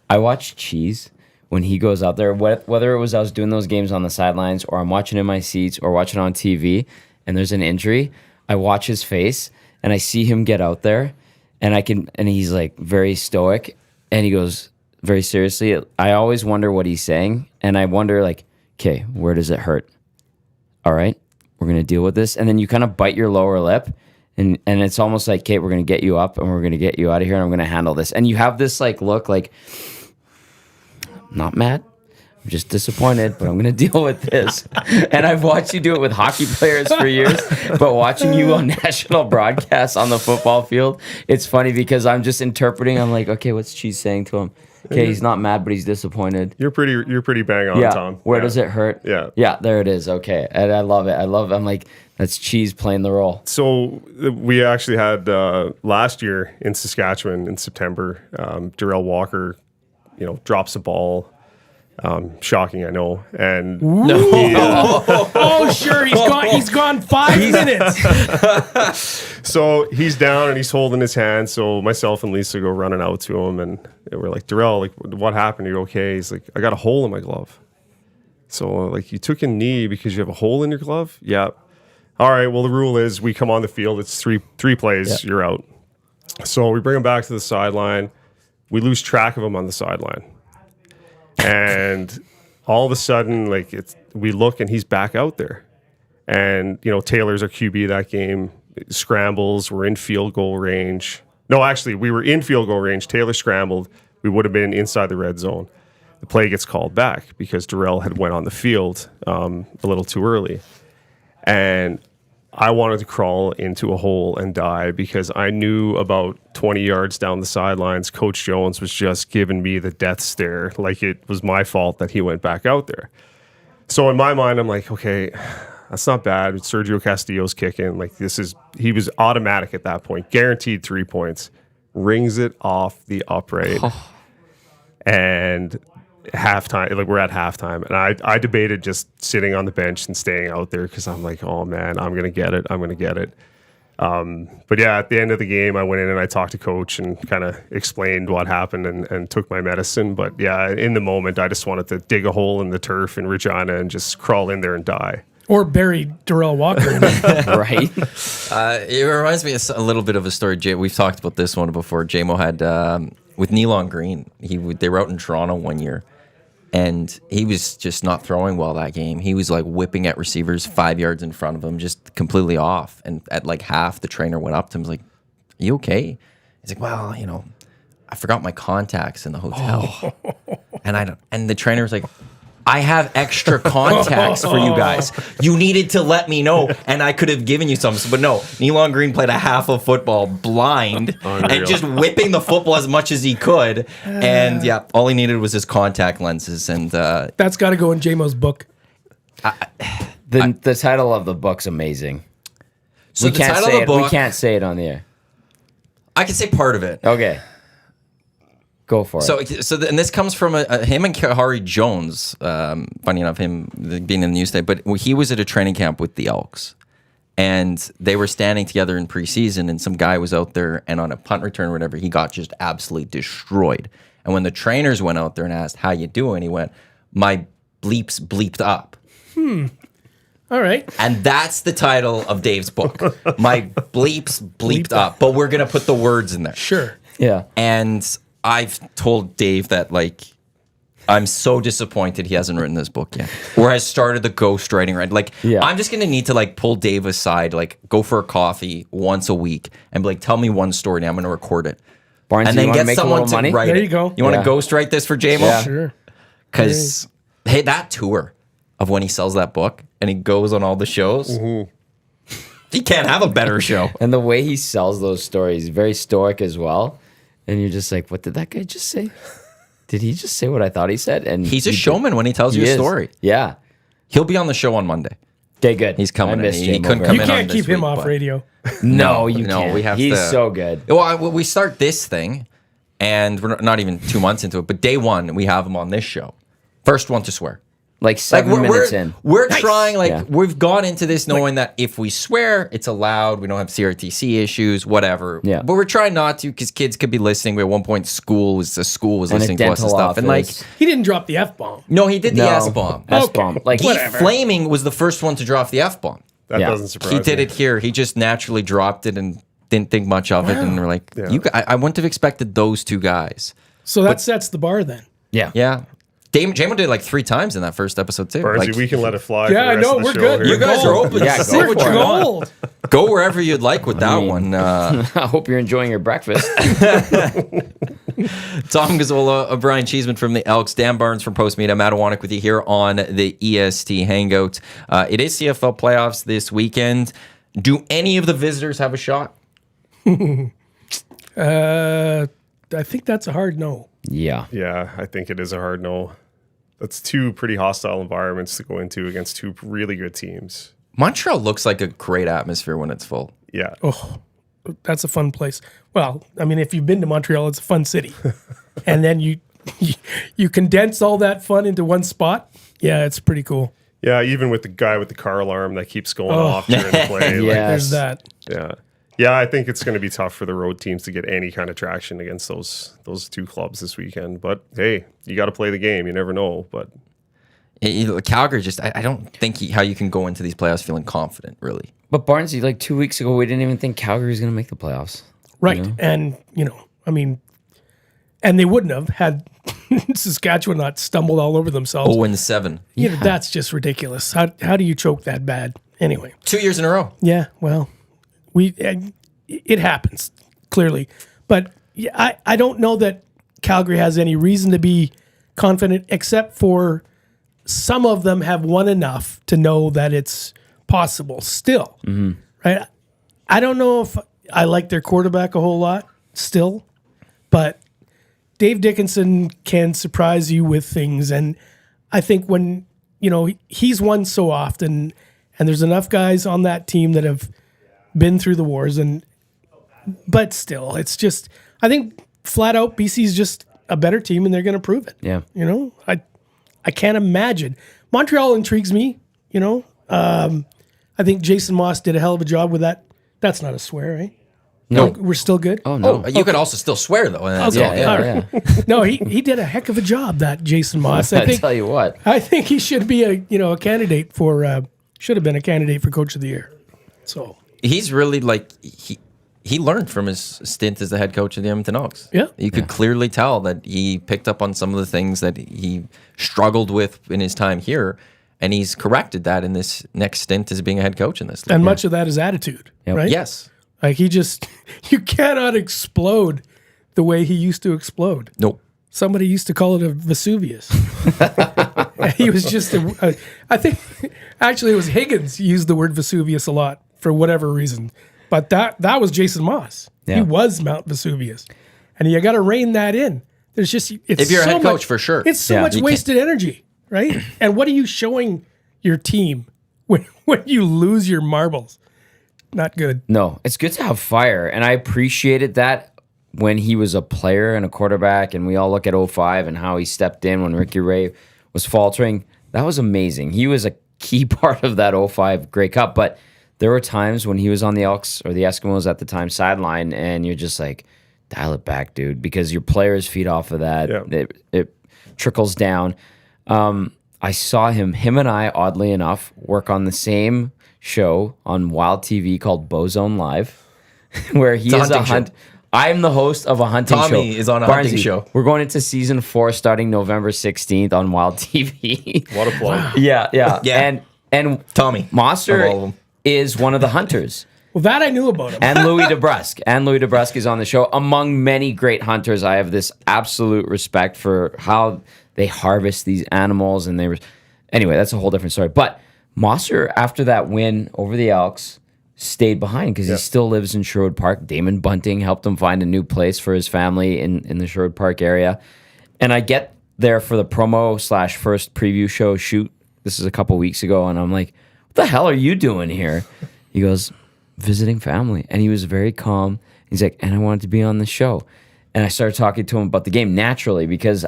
I watched Cheese when he goes out there, whether it was I was doing those games on the sidelines or I'm watching in my seats or watching on TV, and there's an injury. I watch his face and I see him get out there, and he's like very stoic, and he goes very seriously. I always wonder what he's saying, and I wonder like, okay, where does it hurt? All right, we're gonna deal with this, and then you kind of bite your lower lip, and it's almost like, okay, we're gonna get you up, and we're gonna get you out of here, and I'm gonna handle this, and you have this like look like, I'm not mad, I'm just disappointed, but I'm gonna deal with this. And I've watched you do it with hockey players for years, but watching you on national broadcasts on the football field, it's funny because I'm just interpreting. I'm like, okay, what's Cheese saying to him? Okay, he's not mad, but he's disappointed. You're pretty bang on, Yeah. Tom. Where does it hurt? Yeah. Yeah, there it is. Okay. And I love it. I'm like, that's Cheese playing the role. So we actually had last year in Saskatchewan in September, Darrell Walker, drops a ball. Shocking, I know. And Oh, sure. He's gone 5 minutes. so he's down and he's holding his hand. So myself and Lisa go running out to him, and we're like, Darrell, like, what happened? Are you okay? He's like, I got a hole in my glove. So like, you took a knee because you have a hole in your glove? Yeah. All right. Well, the rule is we come on the field. It's three plays. You're out. So we bring him back to the sideline. We lose track of him on the sideline. And all of a sudden, like, we look and he's back out there. And, Taylor's our QB that game. Scrambles. We're in field goal range. No, actually, we were in field goal range. Taylor scrambled. We would have been inside the red zone. The play gets called back because Darrell had went on the field a little too early. And I wanted to crawl into a hole and die because I knew about 20 yards down the sidelines, Coach Jones was just giving me the death stare, like it was my fault that he went back out there. So in my mind, I'm like, okay, that's not bad. Sergio Castillo's kicking. Like, he was automatic at that point, guaranteed 3 points, rings it off the upright. And halftime, like, we're at halftime, and I debated just sitting on the bench and staying out there because I'm like, oh man, I'm gonna get it. But yeah, at the end of the game, I went in and I talked to Coach and kind of explained what happened and took my medicine. But yeah, in the moment, I just wanted to dig a hole in the turf in Regina and just crawl in there and die. Or bury Darrell Walker. Right? It reminds me of a little bit of a story. We've talked about this one before. JMO had with Nealon Green. They were out in Toronto one year, and he was just not throwing well that game. He was like whipping at receivers 5 yards in front of him, just completely off. And at like half, the trainer went up to him, was like, "Are you okay?" He's like, "Well, I forgot my contacts in the hotel." And the trainer was like, I have extra contacts for you guys. You needed to let me know, and I could have given you some. But no, Nealon Green played a half of football blind and just whipping the football as much as he could. And yeah, all he needed was his contact lenses. And That's got to go in JMO's book. The title of the book's amazing. so We the can't title say of the it. We book, can't say it on the air. I can say part of it. Okay. Go for it. And this comes from him and Kahari Jones. Funny enough, him being in the news today, but he was at a training camp with the Elks, and they were standing together in preseason. And some guy was out there, and on a punt return or whatever, he got just absolutely destroyed. And when the trainers went out there and asked, "How you doing?" he went, "My bleeps bleeped up." All right. And that's the title of Dave's book. My bleeps bleeped up, but we're gonna put the words in there. Sure. yeah. And I've told Dave that, like, I'm so disappointed he hasn't written this book yet, or has started the ghostwriting, right? Like, Yeah. I'm just going to need to, like, pull Dave aside, like, go for a coffee once a week and be like, tell me one story, and I'm going to record it. Barnes, And you then wanna get make a someone little to money? write There it. you go. You want to Yeah. ghostwrite this for JMO? Yeah. Sure. Because, hey, that tour of when he sells that book and he goes on all the shows, he can't have a better show. And the way he sells those stories, very stoic as well. And you're just like, what did that guy just say? Did he just say what I thought he said? And He's a he showman when he tells did. you He a is. story. Yeah. He'll be on the show on Monday. Okay, good. He's coming I in. missed He J-Mo couldn't very come You in much. on can't this keep him week, off but- radio. No, you No, can't. we have He's to- so good. Well, we start this thing, and we're not even 2 months into it, but day one, we have him on this show. First one to swear. Like 7 minutes in. We're trying, like, Yeah. we've gone into this knowing that if we swear, it's allowed. We don't have CRTC issues, whatever. Yeah. But we're trying not to because kids could be listening. At one point, school was And a listening to us and dental stuff. And, like, office. He didn't drop the F-bomb. no, he did the No. S-bomb. S-bomb. Okay. Like, He Whatever. Flaming was the first one to drop the F-bomb. That Yeah. doesn't surprise He did me. it here. He just naturally dropped it and didn't think much of it. And we're like, I wouldn't have expected those two guys. So that sets the bar then. yeah. Yeah. Jamo did it like 3 times in that first episode too. Barnesy, Like, we can let it fly. Yeah, for the rest no, of the we're show good. here. you guys are open. Yeah, to go say what for you it. want. Gold. Go wherever you'd like with that one. I hope you're enjoying your breakfast. Tom Gazzola, Brian Cheeseman from the Elks, Dan Barnes from Postmedia, Matt Iwanyk with you here on the EST Hangout. It is CFL playoffs this weekend. Do any of the visitors have a shot? I think that's a hard no. yeah. Yeah, I think it is a hard no. That's 2 pretty hostile environments to go into against 2 really good teams. Montreal looks like a great atmosphere when it's full. Yeah. Oh, that's a fun place. Well, I mean, if you've been to Montreal, it's a fun city. And then you condense all that fun into one spot. Yeah, it's pretty cool. Yeah, even with the guy with the car alarm that keeps going off during the play. like, Yeah. There's that. yeah. Yeah, I think it's going to be tough for the road teams to get any kind of traction against those 2 clubs this weekend. But hey, you got to play the game. You never know. But Calgary just, I don't think how you can go into these playoffs feeling confident, really. But Barnesy, like 2 weeks ago, we didn't even think Calgary was going to make the playoffs. Right. And, I mean, and they wouldn't have had Saskatchewan not stumbled all over themselves. 0-7. That's just ridiculous. How do you choke that bad? Anyway. 2 years in a row. Yeah, well, it happens, clearly. But yeah, I don't know that Calgary has any reason to be confident, except for some of them have won enough to know that it's possible still. Right? I don't know if I like their quarterback a whole lot still, but Dave Dickinson can surprise you with things. And I think when, he's won so often, and there's enough guys on that team that have been through the wars, but still, it's just, I think flat out BC's just a better team, and they're going to prove it. Yeah. I can't imagine. Montreal intrigues me. I think Jason Moss did a hell of a job with that. That's not a swear, right? No. We're still good. Oh, no. You could also still swear, though. And that's Okay. all. Yeah, All yeah, right. yeah. No, he did a heck of a job, that Jason Moss. I tell you what. I think he should be a candidate for should have been a candidate for Coach of the Year. So He's really like, he learned from his stint as the head coach of the Edmonton Elks. Yeah. You could clearly tell that he picked up on some of the things that he struggled with in his time here, and he's corrected that in this next stint as being a head coach in this league. and much of that is attitude, Yep. right? Yes. Like you cannot explode the way he used to explode. Nope. Somebody used to call it a Vesuvius. He was just, I think, actually, it was Higgins used the word Vesuvius a lot for whatever reason. But that was Jason Moss. Yeah. He was Mount Vesuvius. And you got to rein that in. There's just, it's If you're a so head coach, much, for sure. It's so Yeah. much You wasted energy, right? And what are you showing your team when you lose your marbles? Not good. No, it's good to have fire. And I appreciated that when he was a player and a quarterback, and we all look at 05 and how he stepped in when Ricky Ray was faltering. That was amazing. He was a key part of that 05 Grey Cup. But there were times when he was on the Elks or the Eskimos at the time sideline, and you're just like, dial it back, dude, because your players feed off of that. Yeah. It trickles down. I saw him and I, oddly enough, work on the same show on Wild TV called Bozone Live, where he is a hunting hunt. show. I'm the host of a hunting show. Tommy is on a hunting show. We're going into season 4 starting November 16th on Wild TV. What a plug. Yeah. Yeah. And Tommy. Of Monster all of them. is one of the hunters. Well, that I knew about him. And Louis DeBrusque. And Louis DeBrusque is on the show. Among many great hunters, I have this absolute respect for how they harvest these animals. And anyway, that's a whole different story. But Mosser, after that win over the Elks, stayed behind because he still lives in Sherwood Park. Damon Bunting helped him find a new place for his family in the Sherwood Park area. And I get there for the promo/first preview show shoot. This is a couple weeks ago. And I'm like, what the hell are you doing here? He goes, visiting family. And he was very calm. He's like, and I wanted to be on the show. And I started talking to him about the game naturally because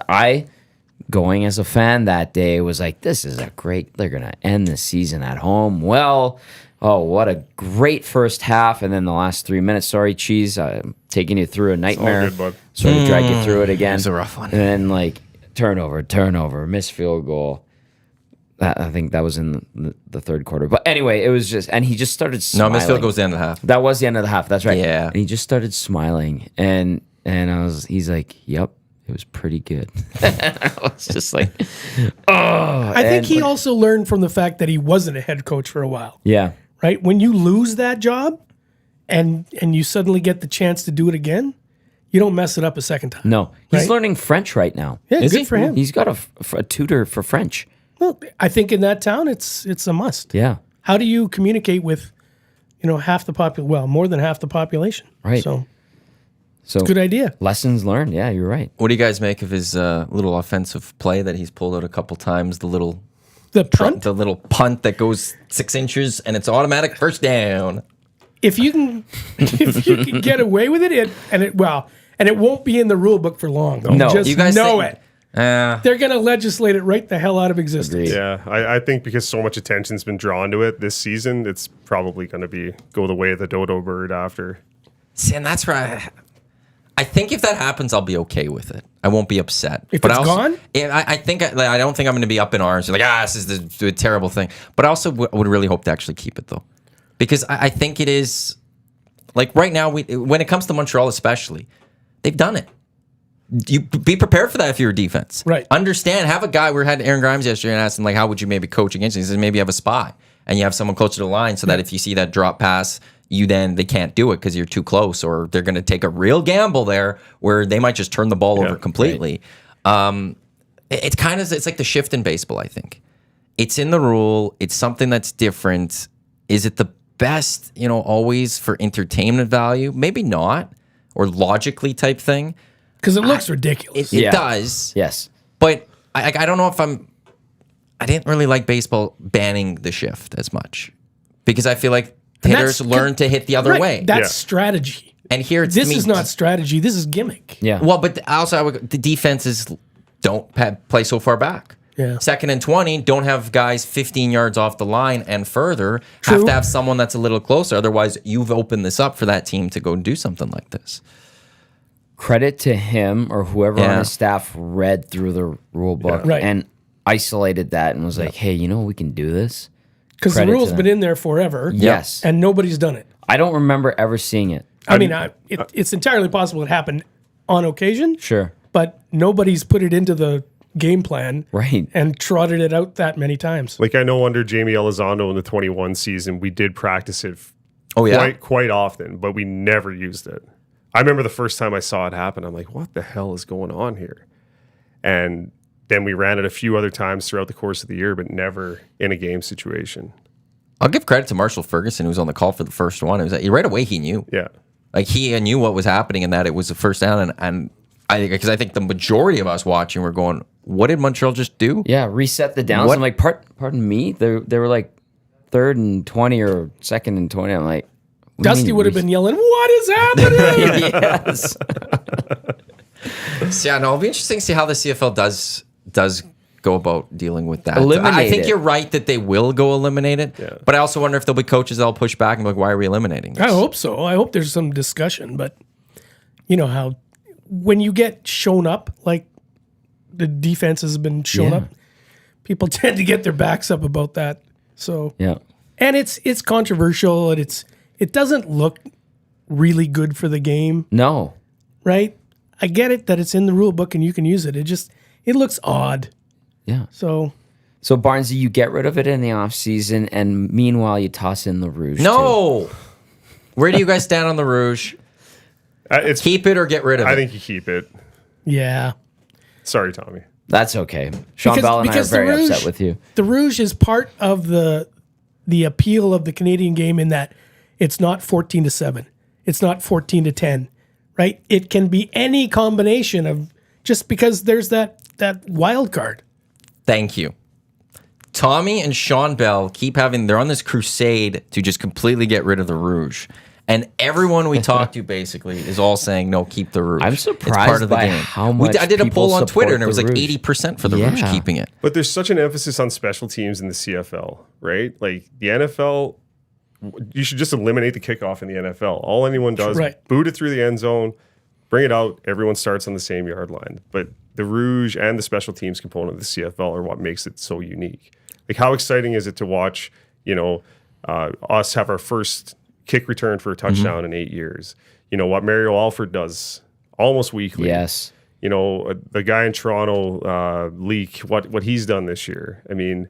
going as a fan that day was like, this is they're going to end the season at home. Well, what a great first half. And then the last 3 minutes, sorry, Cheese, I'm taking you through a nightmare. good, bud. Sort of drag you through it again. It's a rough one. And then like turnover, missed field goal. I think that was in the third quarter. But anyway, it was just, and he just started No, smiling. missed field goes the end of the half. That was the end of the half. That's right. Yeah. And he just started smiling. And he's like, yep, it was pretty good. I was just like, I think he also learned from the fact that he wasn't a head coach for a while, yeah. right? When you lose that job and you suddenly get the chance to do it again, you don't mess it up a second time. No, he's Right? learning French right now. Yeah, Is good he? for him. He's got a tutor for French. Well, I think in that town, it's a must. Yeah. How do you communicate with, half the more than half the population? Right. So So good idea. lessons learned. Yeah, you're right. What do you guys make of his little offensive play that he's pulled out a couple times? The little The punt. the little punt that goes 6 inches and it's automatic first down. If you can get away with it, and it won't be in the rule book for long. Though. No. Just You guys know think- it. They're going to legislate it right the hell out of existence. Agreed. Yeah, I think because so much attention's been drawn to it this season, it's probably going to go the way of the dodo bird after. See, and that's where I think if that happens, I'll be okay with it. I won't be upset. If but it's I also, gone? I think I don't think I'm going to be up in arms. Like, this is the terrible thing. But I also would really hope to actually keep it though, because I think it is like right now. When it comes to Montreal, especially, they've done it. You be prepared for that if you're a defense. Right. Understand. Have a guy. We had Aaron Grimes yesterday and asked him, like, how would you maybe coach against him? He says, maybe you have a spy and you have someone close to the line so that if you see that drop pass, they can't do it because you're too close, or they're going to take a real gamble there where they might just turn the ball over completely. It's like the shift in baseball, I think. It's in the rule. It's something that's different. Is it the best, always for entertainment value? Maybe not, or logically type thing. Because it looks ridiculous. It does. Yes. But I don't know if I didn't really like baseball banning the shift as much because I feel like And hitters that's- learn to hit the other Right, way. That's Yeah. strategy. And here it's This is not strategy. This is gimmick. Yeah. Well, but also the defenses don't play so far back. Yeah. 2nd and 20, don't have guys 15 yards off the line and further. True. Have to have someone that's a little closer. Otherwise, you've opened this up for that team to go and do something like this. Credit to him or whoever on his staff read through the rule book Right. and isolated that and was like, hey, we can do this? Because the Credit rule's to been them. in there forever. Yes. And nobody's done it. I don't remember ever seeing it. It's entirely possible it happened on occasion, Sure. but nobody's put it into the game plan Right. and trotted it out that many times. Like I know under Jamie Elizondo in the 21 season, we did practice it Oh, yeah? quite often, but we never used it. I remember the first time I saw it happen, I'm like, what the hell is going on here? And then we ran it a few other times throughout the course of the year, but never in a game situation. I'll give credit to Marshall Ferguson, who was on the call for the first one. It was right away he knew. Yeah. Like he knew what was happening and that it was the first down. And because I think the majority of us watching were going, what did Montreal just do? Yeah, reset the downs. What? I'm like, pardon me? They were like 3rd and 20 or 2nd and 20. I'm like, what do you Dusty mean would have been yelling, "What is happening?" Yes. So, yeah, no, it'll be interesting to see how the CFL does go about dealing with that. Eliminate I think it. you're right that they will go eliminate it, Yeah. but I also wonder if there'll be coaches that'll push back and be like, why are we eliminating this? I hope so. I hope there's some discussion, but you know how when you get shown up, like the defense has been shown Yeah. up, people tend to get their backs up about that. So Yeah. and it's controversial and it doesn't look really good for the game, No. right? I get it that it's in the rule book and you can use it. It looks odd. Yeah. So So, Barnesy, you get rid of it in the offseason, and meanwhile, you toss in the Rouge. too. No. Where do you guys stand on the Rouge? It's Keep it or get rid of I it? think you keep it. yeah. Sorry, Tommy. That's okay. Sean Bell and I are the very Rouge- upset with you. The Rouge is part of the appeal of the Canadian game in that it's not 14-7. It's not 14-10, right? It can be any combination of just because there's that wild card. Thank you. Tommy and Sean Bell they're on this crusade to just completely get rid of the Rouge. And everyone we talk to basically is all saying, no, keep the Rouge. I'm It's surprised part of the by game. how much I did a people poll on Twitter support and it was the like Rouge. 80% for the Yeah. Rouge keeping it. But there's such an emphasis on special teams in the CFL, right? Like the NFL, you should just eliminate the kickoff in the NFL. All anyone does, Right. boot it through the end zone, bring it out, everyone starts on the same yard line. But the Rouge and the special teams component of the CFL are what makes it so unique. Like how exciting is it to watch, us have our first kick return for a touchdown in 8 years? You know, what Mario Alford does almost weekly. Yes. You know, the guy in Toronto, Leak, what he's done this year. I mean,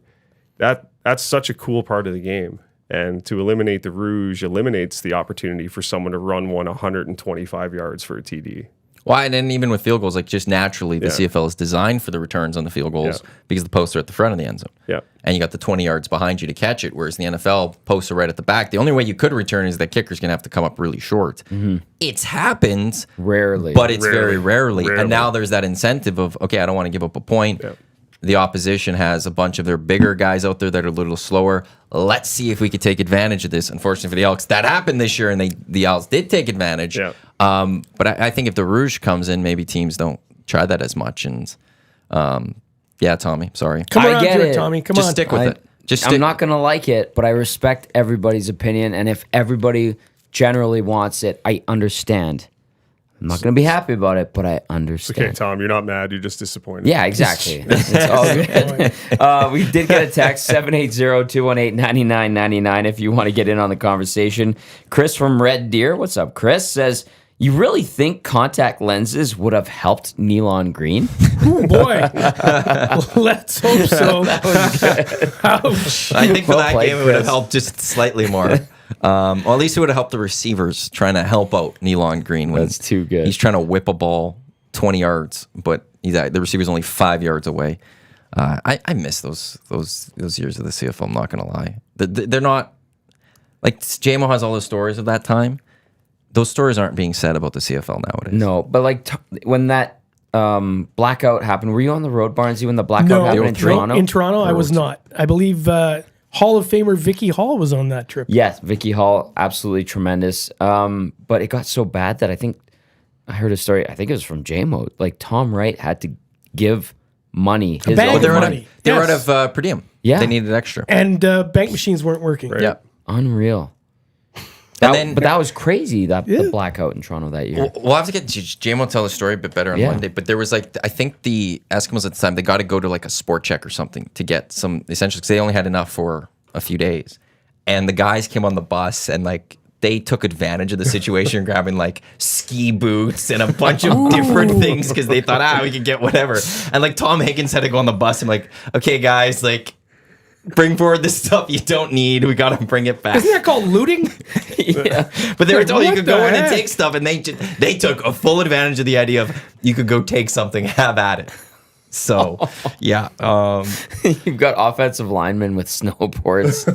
that's such a cool part of the game. And to eliminate the Rouge eliminates the opportunity for someone to run 125 yards for a TD. Why? And then even with field goals, like just naturally, the Yeah. CFL is designed for the returns on the field goals Yeah. because the posts are at the front of the end zone. Yeah. And you got the 20 yards behind you to catch it, whereas the NFL posts are right at the back. The only way you could return is that kicker's going to have to come up really short. It's happened, Rarely. but it's very rarely. Rarely. And now there's that incentive of, okay, I don't want to give up a point. Yeah. The opposition has a bunch of their bigger guys out there that are a little slower. Let's see if we could take advantage of this. Unfortunately for the Elks, that happened this year, and the Elks did take advantage. Yeah. But I think if the Rouge comes in, maybe teams don't try that as much. And yeah, Tommy, sorry. Come I around get to it, it. Tommy. Come Just on. stick with it. Just I'm not going to like it, but I respect everybody's opinion. And if everybody generally wants it, I understand. I'm not going to be happy about it, but I understand. Okay, Tom, you're not mad. You're just disappointed. Yeah, exactly. It's all good. We did get a text, 780-218-9999 if you want to get in on the conversation. Chris from Red Deer, what's up, Chris, says, you really think contact lenses would have helped Nealon Green? Oh, boy. Let's hope so. Ouch. I think for Well that played, game, it would have Chris. helped just slightly more. Or at least it would have helped the receivers trying to help out Nealon Green. When That's too good. He's trying to whip a ball 20 yards, but the receiver's only 5 yards away. I miss those years of the CFL. I'm not going to lie. They're not like JMO has all those stories of that time. Those stories aren't being said about the CFL nowadays. No, but like when that blackout happened, were you on the road, Barnesy, when the blackout No, happened in Toronto? In Toronto, I was not. I believe Hall of Famer Vicky Hall was on that trip. Yes, Vicky Hall, absolutely tremendous. But it got so bad that I think I heard a story. I think it was from JMO. Like Tom Wright had to give money. His bag own of They're money. out Yes. of per diem. Yeah. They needed extra. And bank machines weren't working. Right. Yeah. Unreal. then- But that was crazy, the blackout in Toronto that year. We'll have to get JMO tell the story a bit better on Yeah. Monday. But there was I think the Eskimos at the time, they got to go to like a sport check or something to get some essentials because they only had enough for a few days. And the guys came on the bus and they took advantage of the situation, grabbing like ski boots and a bunch of different things because they thought, we could get whatever. And Tom Higgins had to go on the bus and okay, guys, bring forward the stuff you don't need. We got to bring it back. Isn't that called looting? Yeah, but they were told you What could the go in and heck? take stuff, and they took a full advantage of the idea of you could go take something, have at it. So, yeah. You've got offensive linemen with snowboards.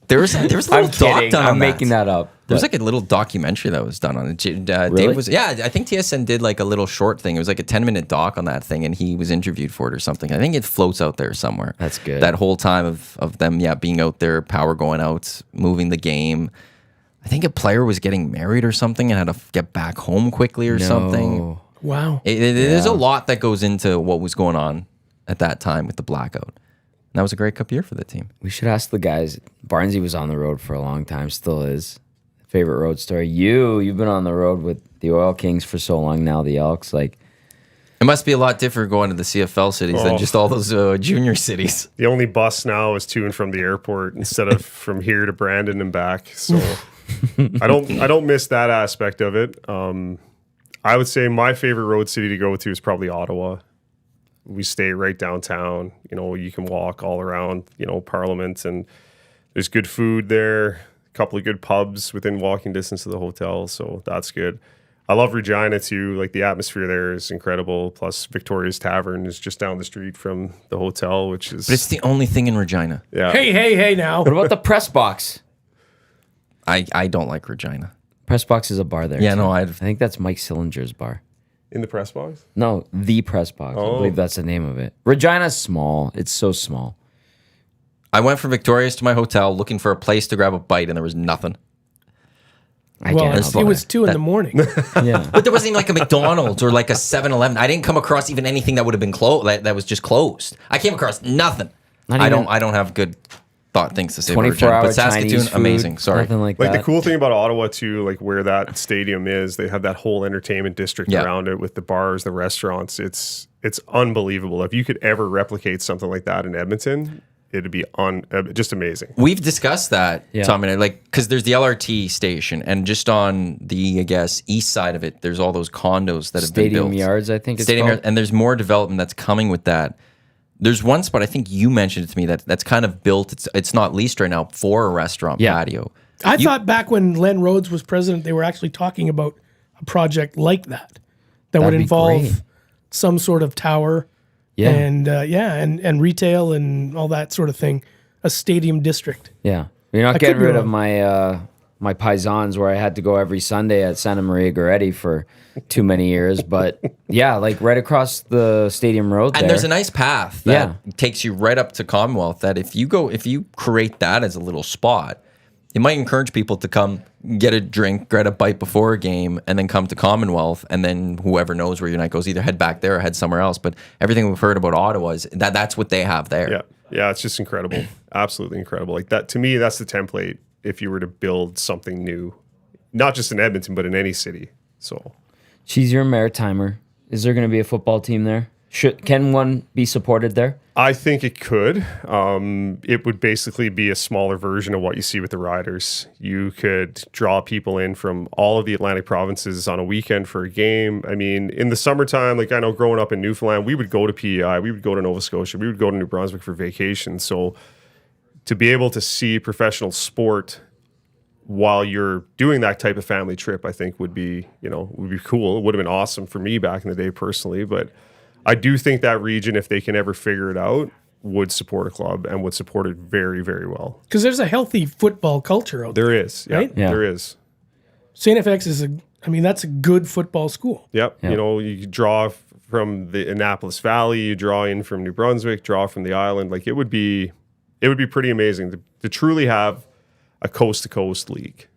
There was a little I'm doc kidding. done on I'm making that up. There was but- like a little documentary that was done on it. Really? Dave was, yeah, I think TSN did like a little short thing. It was like a 10-minute doc on that thing, and he was interviewed for it or something. I think it floats out there somewhere. That's good. That whole time of them, being out there, power going out, moving the game. I think a player was getting married or something and had to get back home quickly or something. Wow. There's a lot that goes into what was going on at that time with the blackout. And that was a great cup year for the team. We should ask the guys. Barnesy was on the road for a long time, still is. Favorite road story? You've been on the road with the Oil Kings for so long now, the Elks. Like, it must be a lot different going to the CFL cities than just all those junior cities. The only bus now is to and from the airport instead of from here to Brandon and back. So I don't miss that aspect of it. I would say my favorite road city to go to is probably Ottawa. We stay right downtown. You can walk all around, Parliament, and there's good food there. A couple of good pubs within walking distance of the hotel, so that's good. I love Regina too. Like, the atmosphere there is incredible. Plus, Victoria's Tavern is just down the street from the hotel, which is. But it's the only thing in Regina. Yeah. Hey now. what about the press box? I don't like Regina. Press box is a bar there. Yeah, too. no, I think that's Mike Sillinger's bar. In the press box? No, the press box. I believe that's the name of it. Regina's small. It's so small. I went from Victoria's to my hotel looking for a place to grab a bite, and there was nothing. It was 2 in the morning. Yeah. But there wasn't even like a McDonald's or like a 7-Eleven. I didn't come across even anything that would have been closed. That was just closed. I came across nothing. I don't have good things to say about 24 Regina. hour But Saskatoon, Chinese food, amazing. Sorry. Nothing like Like, that. the cool thing about Ottawa too, like where that stadium is, they have that whole entertainment district around it with the bars, the restaurants. It's unbelievable. If you could ever replicate something like that in Edmonton, it'd be just amazing. We've discussed that, Yeah. Tom, and because there's the LRT station, and just on the, I guess, east side of it, there's all those condos that have been built. Stadium Yards, I think it's Stadium called. Yards, and there's more development that's coming with that. There's one spot, I think you mentioned it to me, that's kind of built. It's not leased right now for a restaurant patio. I thought back when Len Rhodes was president, they were actually talking about a project like that would That'd be involve great. some sort of tower Yeah. and retail and all that sort of thing. A stadium district. Yeah. You're not I getting could be rid of wrong. my paisans where I had to go every Sunday at Santa Maria Goretti for too many years. But yeah, like right across the stadium road And there's a nice path that Yeah. takes you right up to Commonwealth. That if you create that as a little spot, it might encourage people to come get a drink, get a bite before a game, and then come to Commonwealth. And then whoever knows where your night goes, either head back there or head somewhere else. But everything we've heard about Ottawa is that's what they have there. Yeah. Yeah, it's just incredible. Absolutely incredible. Like, that, to me, that's the template if you were to build something new, not just in Edmonton, but in any city. So, She's your Maritimer. Is there going to be a football team there? Can one be supported there? I think it could. It would basically be a smaller version of what you see with the Riders. You could draw people in from all of the Atlantic provinces on a weekend for a game. I mean, in the summertime, like, I know growing up in Newfoundland, we would go to PEI, we would go to Nova Scotia, we would go to New Brunswick for vacation. So to be able to see professional sport while you're doing that type of family trip, I think would be cool. It would have been awesome for me back in the day personally, but I do think that region, if they can ever figure it out, would support a club and would support it very, very well. Because there's a healthy football culture out there. There is, yeah, Right? Yeah. there is. St. FX that's a good football school. Yep. You draw from the Annapolis Valley, you draw in from New Brunswick, draw from the island. Like, it would be pretty amazing to truly have a coast-to-coast league.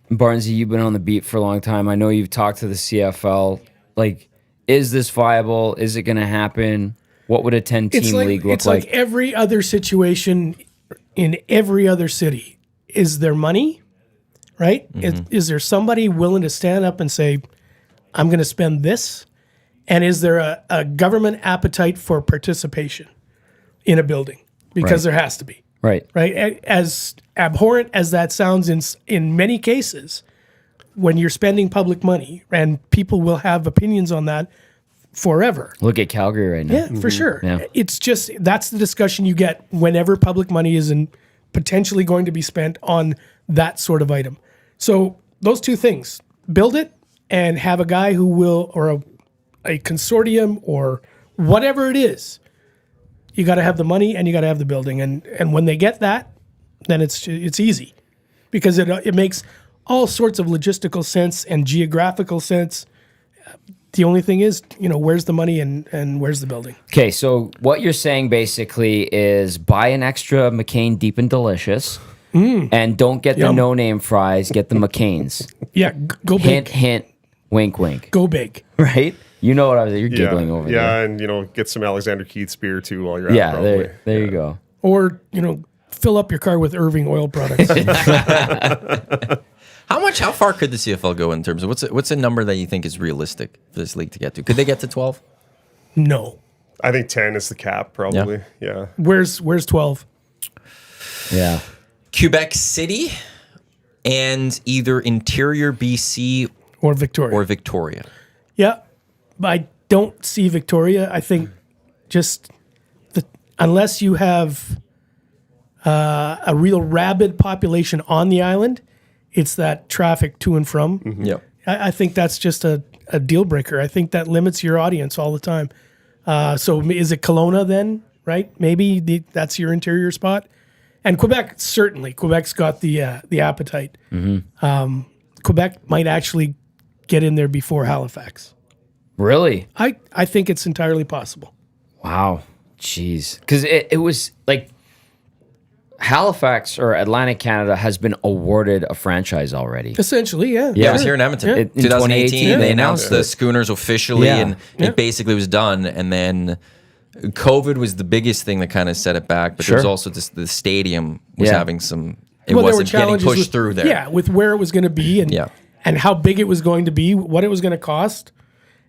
Barnesy, you've been on the beat for a long time. I know you've talked to the CFL. Like, is this viable? Is it going to happen? What would a 10-team league look it's like every other situation in every other city. Is there money? Right? Is there somebody willing to stand up and say, I'm going to spend this? And is there a government appetite for participation in a building? Because there has to be. Right. Right? As abhorrent as that sounds in many cases, when you're spending public money, and people will have opinions on that forever. Look at Calgary right now. Yeah, for sure. Yeah. It's just, that's the discussion you get whenever public money is potentially going to be spent on that sort of item. So those two things, build it and have a guy who will, or a consortium or whatever it is, you got to have the money and you got to have the building. And when they get that, then it's easy because it makes all sorts of logistical sense and geographical sense. The only thing is, where's the money and where's the building? Okay, so what you're saying basically is buy an extra McCain Deep and Delicious and don't get the no-name fries, get the McCain's. Yeah, go big. Hint, hint, wink, wink. Go big. Right? You know what I was. You're giggling over there. Yeah, and get some Alexander Keith's beer too while you're at it. Yeah, Probably. there you go. Or, fill up your car with Irving oil products. How far could the CFL go in terms of what's a number that you think is realistic for this league to get to? Could they get to 12? No. I think 10 is the cap, probably. Yeah. Where's 12? Yeah. Quebec City and either interior BC Or Victoria. Yeah. But I don't see Victoria. I think just unless you have a real rabid population on the island, it's that traffic to and from. Mm-hmm. Yep. I think that's just a deal breaker. I think that limits your audience all the time. So is it Kelowna then, right? Maybe that's your interior spot. And Quebec, certainly. Quebec's got the appetite. Mm-hmm. Quebec might actually get in there before Halifax. Really? I think it's entirely possible. Wow. Jeez. Because it was like Halifax or Atlantic Canada has been awarded a franchise already. Essentially, yeah. Yeah, it was here in Edmonton. Yeah. In 2018, they announced it. the schooners officially, Yeah. and it basically was done. And then COVID was the biggest thing that kind of set it back. But there was Sure. also just the stadium was Yeah. having some. It Well, there were wasn't getting challenges pushed through there. Yeah, with where it was going to be and how big it was going to be, what it was going to cost,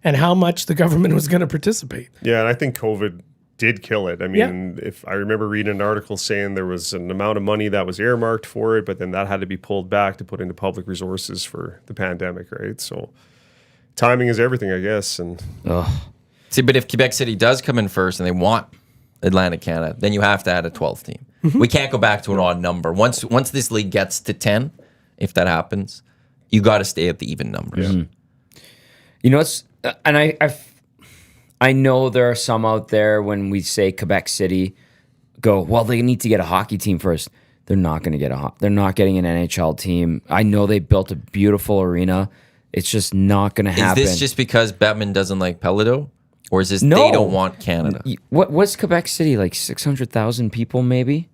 and how much the government was going to participate. Yeah, and I think COVID did kill it. I mean, if I remember reading an article saying there was an amount of money that was earmarked for it, but then that had to be pulled back to put into public resources for the pandemic, right? So timing is everything, I guess. And See, but if Quebec City does come in first and they want Atlantic Canada, then you have to add a 12th team. We can't go back to an odd number. Once this league gets to 10, if that happens, you got to stay at the even numbers. Yeah. You know, it's and I know there are some out there when we say Quebec City go, well, they need to get a hockey team first. They're not going to get they're not getting an NHL team. I know they built a beautiful arena. It's just not going to happen. Is this just because Batman doesn't like Pelido? Or is this No. they don't want Canada? What's Quebec City, like 600,000 people maybe?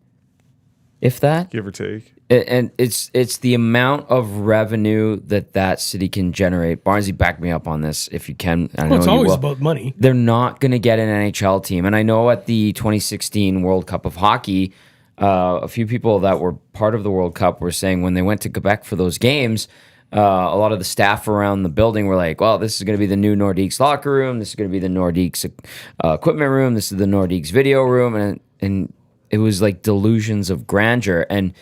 If that? give or take. And it's the amount of revenue that city can generate. Barnesy, back me up on this if you can. I know It's you always will. about money. They're not going to get an NHL team. And I know at the 2016 World Cup of Hockey, a few people that were part of the World Cup were saying when they went to Quebec for those games, a lot of the staff around the building were like, well, this is going to be the new Nordiques locker room. This is going to be the Nordiques equipment room. This is the Nordiques video room. And it was like delusions of grandeur. And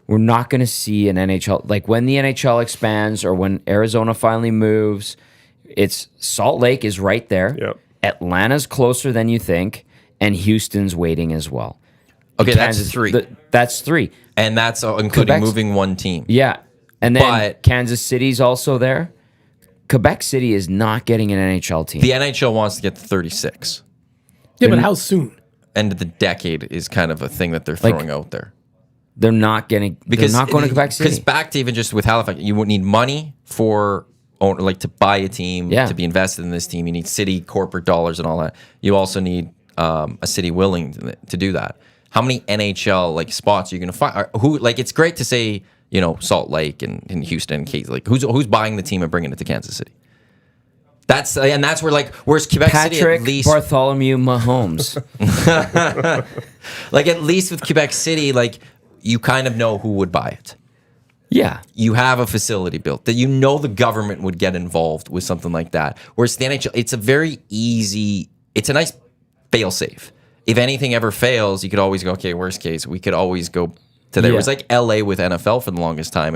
we're not going to see an NHL. Like when the NHL expands or when Arizona finally moves, it's Salt Lake is right there. Yep. Atlanta's closer than you think. And Houston's waiting as well. Okay, that's three. That's three. And that's including Quebec's- moving one team. Yeah. And then But- Kansas City's also there. Quebec City is not getting an NHL team. The NHL wants to get to 36. Yeah, but how soon? End of the decade is kind of a thing that they're throwing out there. They're not getting. They're not going to Quebec City. Because back to even just with Halifax, you would need money for to buy a team, Yeah. to be invested in this team. You need city corporate dollars and all that. You also need a city willing to do that. How many NHL spots are you going to find? It's great to say Salt Lake and Houston and Case. Who's buying the team and bringing it to Kansas City? That's where where's Quebec City Patrick at least Bartholomew Mahomes. at least with Quebec City you kind of know who would buy it. Yeah. You have a facility built that the government would get involved with something like that. Whereas the NHL, it's a nice fail safe. If anything ever fails, you could always go, okay, worst case, we could always go to there. Yeah. It was like LA with NFL for the longest time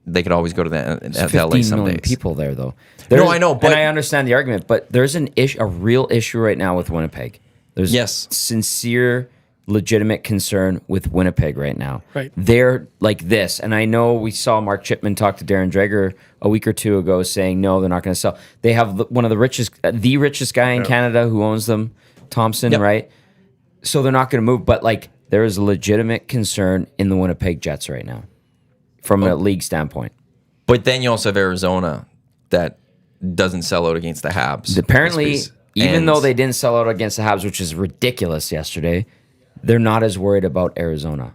they could always go to the LA 15 some million days. people there, though. No, I know, but- and I understand the argument, but there's a real issue right now with Winnipeg. There's Yes. sincere legitimate concern with Winnipeg right now. Right. They're like this. And I know we saw Mark Chipman talk to Darren Dreger a week or two ago saying, no, they're not going to sell. They have one of the richest guy in Canada who owns them, Thompson, right? So they're not going to move. But like, there is a legitimate concern in the Winnipeg Jets right now from a league standpoint. But then you also have Arizona that doesn't sell out against the Habs. Apparently, even though they didn't sell out against the Habs, which is ridiculous yesterday, they're not as worried about Arizona.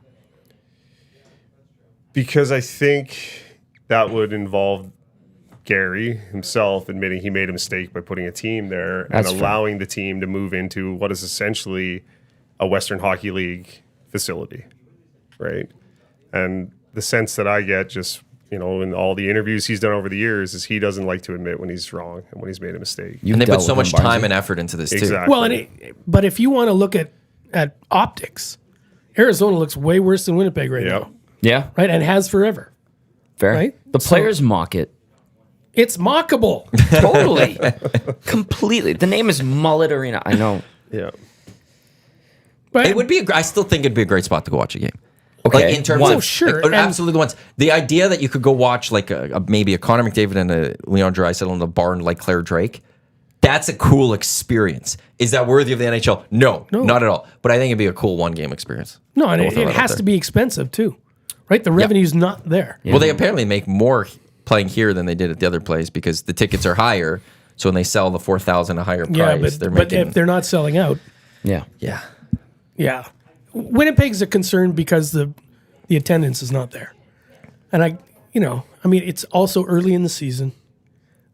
Because I think that would involve Gary himself admitting he made a mistake by putting a team there and allowing the team to move into what is essentially a Western Hockey League facility, right? And the sense that I get just, you know, in all the interviews he's done over the years is he doesn't like to admit when he's wrong and when he's made a mistake. And they put so much time and effort into this too. Exactly. Well, but if you want to look at optics, Arizona looks way worse than Winnipeg right now. Yeah. Right? And has forever. Fair. Right? The players mock it. It's mockable. Totally. Completely. The name is Mullet Arena. I know. Yeah. But It would be. I still think it'd be a great spot to go watch a game. Okay. Like in terms Well, of sure. like, And- absolutely the ones. The idea that you could go watch like maybe a Connor McDavid and a Leon Draisaitl in a barn like Claire Drake. That's a cool experience. Is that worthy of the NHL? No, not at all. But I think it'd be a cool one-game experience. no, and We'll throw it that out has there. to be expensive too. Right? The revenue's not there. Well, they apparently make more playing here than they did at the other place because the tickets are higher. So when they sell the 4,000 a higher price, Yeah, they're but making. if they're not selling out, Yeah. Yeah. yeah. Winnipeg's a concern because the attendance is not there. And it's also early in the season.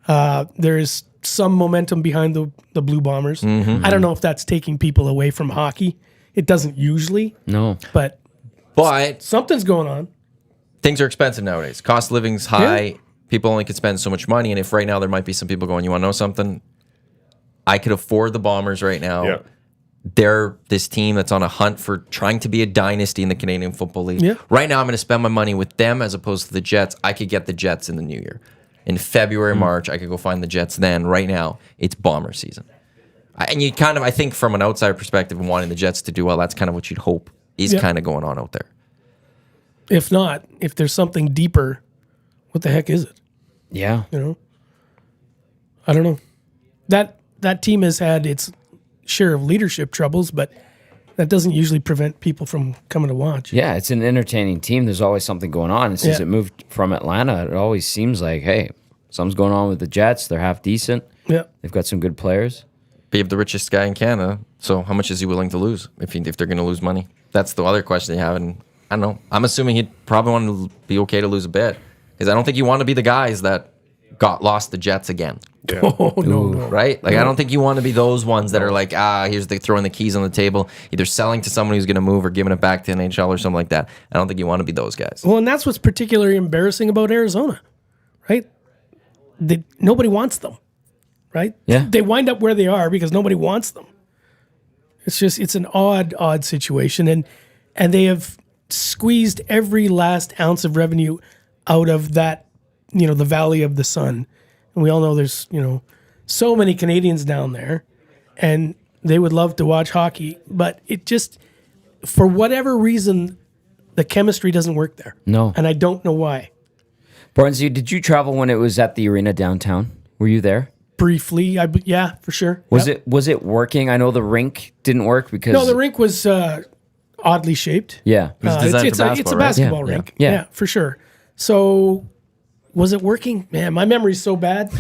There is some momentum behind the Blue Bombers. Mm-hmm. I don't know if that's taking people away from hockey. It doesn't usually, No. but But something's going on. things are expensive nowadays. Cost of living's high. People only can spend so much money. And if right now there might be some people going, you want to know something? I could afford the Bombers right now. Yeah. They're this team that's on a hunt for trying to be a dynasty in the Canadian Football League. Yeah. Right now, I'm going to spend my money with them as opposed to the Jets. I could get the Jets in the new year. In February, March, I could go find the Jets then. Right now, it's Bomber season. And you kind of, I think from an outsider perspective and wanting the Jets to do well, that's kind of what you'd hope is kind of going on out there. If not, if there's something deeper, what the heck is it? Yeah. You know? I don't know. That team has had its share of leadership troubles, but that doesn't usually prevent people from coming to watch. Yeah, it's an entertaining team. There's always something going on. And since Yeah. it moved from Atlanta, it always seems like, hey, something's going on with the Jets. They're half decent. Yeah. They've got some good players. But you have the richest guy in Canada, so how much is he willing to lose if they're going to lose money? That's the other question they have, and I don't know. I'm assuming he'd probably want to be okay to lose a bit because I don't think you want to be the guys that lost the Jets again. Yeah. Oh, no. Right? Like, I don't think you want to be those ones that are like, throwing the keys on the table, either selling to someone who's going to move or giving it back to NHL or something like that. I don't think you want to be those guys. Well, and that's what's particularly embarrassing about Arizona, right? Nobody wants them, right? Yeah. They wind up where they are because nobody wants them. It's an odd situation. And they have squeezed every last ounce of revenue out of that, the Valley of the Sun. And we all know there's, so many Canadians down there and they would love to watch hockey, but it just, for whatever reason, the chemistry doesn't work there. No. And I don't know why. Barnesy, did you travel when it was at the arena downtown? Were you there? Briefly, yeah, for sure. Was Yep. it working? I know the rink didn't work because No, the rink was oddly shaped. Yeah. It's designed for It's a basketball, right? basketball Yeah. rink. Yeah. Yeah, for sure. So, was it working? Man, my memory's so bad.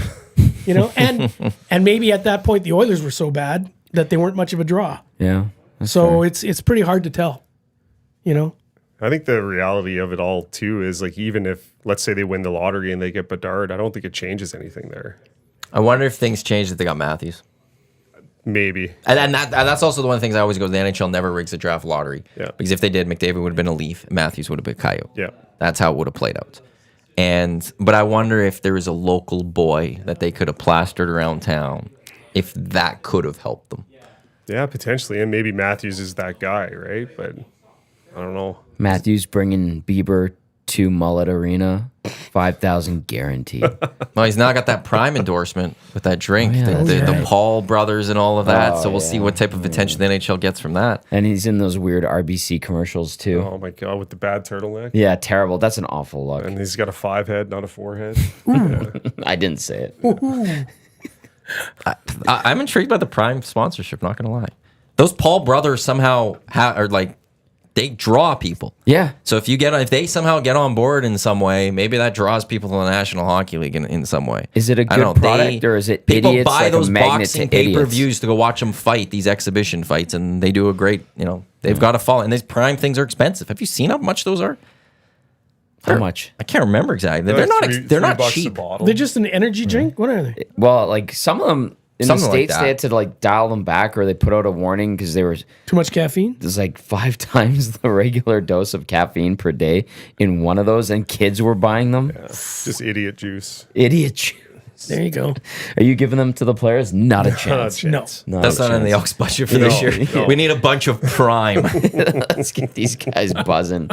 And maybe at that point the Oilers were so bad that they weren't much of a draw. Yeah. That's So fair. it's pretty hard to tell. I think the reality of it all too is like even if let's say they win the lottery and they get Bedard, I don't think it changes anything there. I wonder if things changed if they got Matthews. Maybe. And that's also the one of the things I always go, the NHL never rigs a draft lottery. Yeah. Because if they did, McDavid would have been a Leaf, and Matthews would have been a Coyote. Yeah. That's how it would have played out. But I wonder if there was a local boy that they could have plastered around town, if that could have helped them. Yeah, potentially. And maybe Matthews is that guy, right? But I don't know. Matthews bringing Bieber to Mullet Arena. 5,000 guaranteed. Well, he's now got that Prime endorsement with that drink, the Paul brothers and all of that. So we'll see what type of attention the NHL gets from that. And he's in those weird RBC commercials too. Oh my god, with the bad turtleneck. Yeah, terrible. That's an awful look. And he's got a 5 head, not a 4 head. I didn't say it. I'm intrigued by the Prime sponsorship, not going to lie. Those Paul brothers somehow are like, they draw people. Yeah. So if they somehow get on board in some way, maybe that draws people to the National Hockey League in some way. Is it a I don't good know, product or is it people idiots buy like those a magnet boxing to idiots? pay-per-views to go watch them fight, these exhibition fights, and they do a great, they've got to follow. And these Prime things are expensive. Have you seen how much those are? How much? I can't remember exactly. They're not $3 a cheap. bottle. They're just an energy drink. What are they? Well, like some of them in Something the like States, that. they had to like dial them back or they put out a warning because they were Too much caffeine. there's like 5 times the regular dose of caffeine per day in one of those, and kids were buying them. Just idiot juice. Idiot juice. There you go. Are you giving them to the players? Not a chance. No. Not That's a not in the chance. Elks budget for this year. no. We need a bunch of Prime. Let's get these guys buzzing.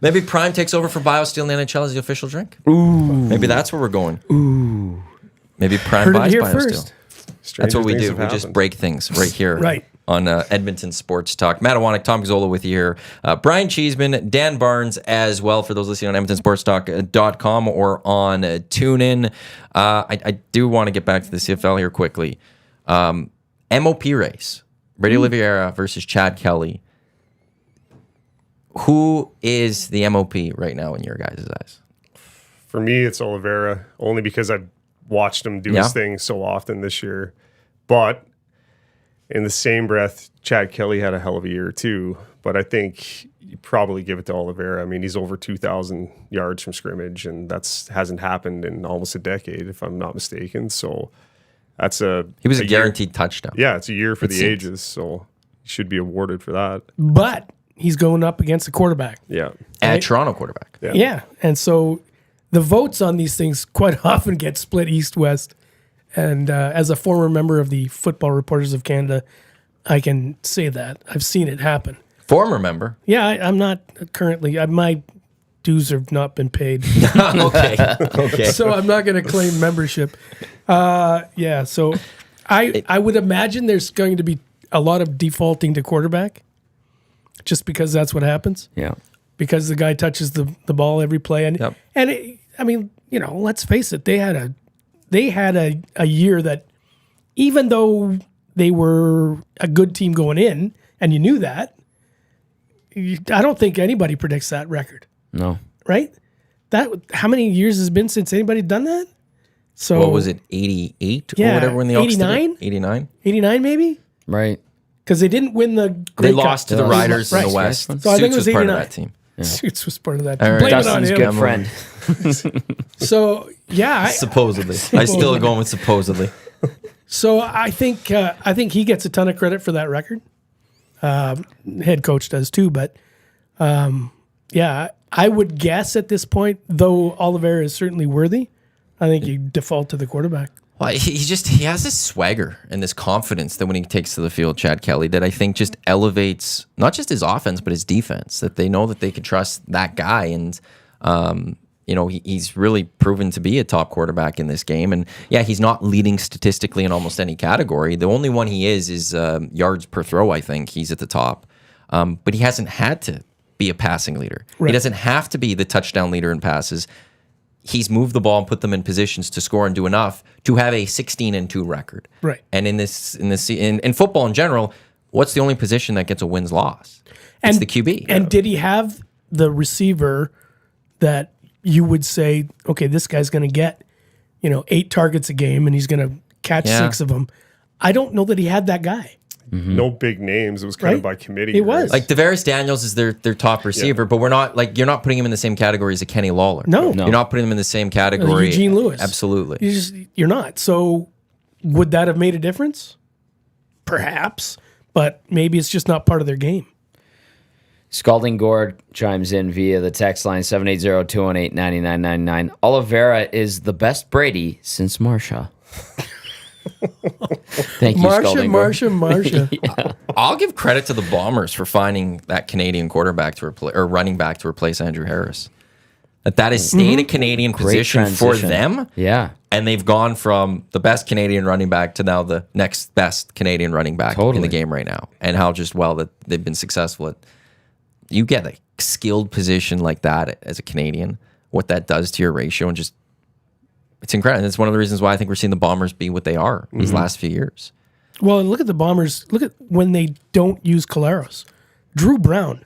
Maybe Prime takes over for BioSteel in the NHL as the official drink. Ooh. Maybe that's where we're going. Ooh. Maybe Prime Heard it buys here BioSteel. first. That's what we Stranger do. things We have just happened. break things right here. Right. On Edmonton Sports Talk. Matt Iwanyk, Tom Gazzola with you here. Brian Cheeseman, Dan Barnes as well, for those listening on EdmontonSportsTalk.com or on TuneIn. I do want to get back to the CFL here quickly. MOP race. Brady Oliveira versus Chad Kelly. Who is the MOP right now in your guys' eyes? For me, it's Oliveira, only because I've watched him do Yeah. his thing so often this year. But in the same breath, Chad Kelly had a hell of a year too. But I think you probably give it to Oliveira. I mean, he's over 2,000 yards from scrimmage, and that's hasn't happened in almost a decade, if I'm not mistaken. So that's He was a year. guaranteed touchdown. Yeah, it's a year for the seems. ages, so he should be awarded for that. But he's going up against the quarterback. Yeah. And a Toronto quarterback. Yeah. And so the votes on these things quite often get split east-west. And as a former member of the Football Reporters of Canada, I can say that. I've seen it happen. Former member. Yeah, I'm not currently. My dues have not been paid. Okay. So I'm not going to claim membership. Yeah, so I would imagine there's going to be a lot of defaulting to quarterback just because that's what happens. Yeah. Because the guy touches the ball every play. And, Yep. and it, I mean, let's face it, they had a year that even though they were a good team going in, and you knew that, I don't think anybody predicts that record, No. right? How many years has it been since anybody done that? So What was it, 88 or Yeah, whatever when the Elks did it? 89? 89? 89 maybe? Right. Because they didn't win the Grey They Cup. lost to the Right. Riders in Right. the West. So I think it was Suits part of 89. that team. Suits was part of that. All right. Blame it on Dustin's him. good friend. So yeah, Supposedly. I still going with supposedly. So I think he gets a ton of credit for that record. Head coach does too, but yeah, I would guess at this point, though Oliveira is certainly worthy, I think you default to the quarterback. Well, he has this swagger and this confidence that when he takes to the field, Chad Kelly, that I think just elevates not just his offense but his defense. That they know that they can trust that guy, and he's really proven to be a top quarterback in this game. And yeah, he's not leading statistically in almost any category. The only one he is yards per throw. I think he's at the top, but he hasn't had to be a passing leader. Right. He doesn't have to be the touchdown leader in passes. He's moved the ball and put them in positions to score and do enough to have a 16-2 record. Right. And in football in general, what's the only position that gets a wins loss? It's the QB. And did he have the receiver that you would say, okay, this guy's going to get 8 targets a game and he's going to catch 6 of them? I don't know that he had that guy. No big names. It was kind of Right? by committee. It was. Like Tavares Daniels is their top receiver, but you're not putting him in the same category as a Kenny Lawler. No. You're not putting him in the same category. Eugene Lewis. Absolutely. You're not. So would that have made a difference? Perhaps, but maybe it's just not part of their game. Scalding Gord chimes in via the text line 780-218-9999. Oliveira is the best Brady since Marsha. Thank you, Scalding Gord. Marsha. I'll give credit to the Bombers for finding that Canadian quarterback to replace or running back to replace Andrew Harris. That has stayed a Canadian position for transition. them. Yeah. And they've gone from the best Canadian running back to now the next best Canadian running back in Totally. the game right now. And how just well that they've been successful at. You get a skilled position like that as a Canadian, what that does to your ratio, and just it's incredible. And it's one of the reasons why I think we're seeing the Bombers be what they are these last few years. Well, and look at the Bombers. Look at when they don't use Caleros. Drew Brown,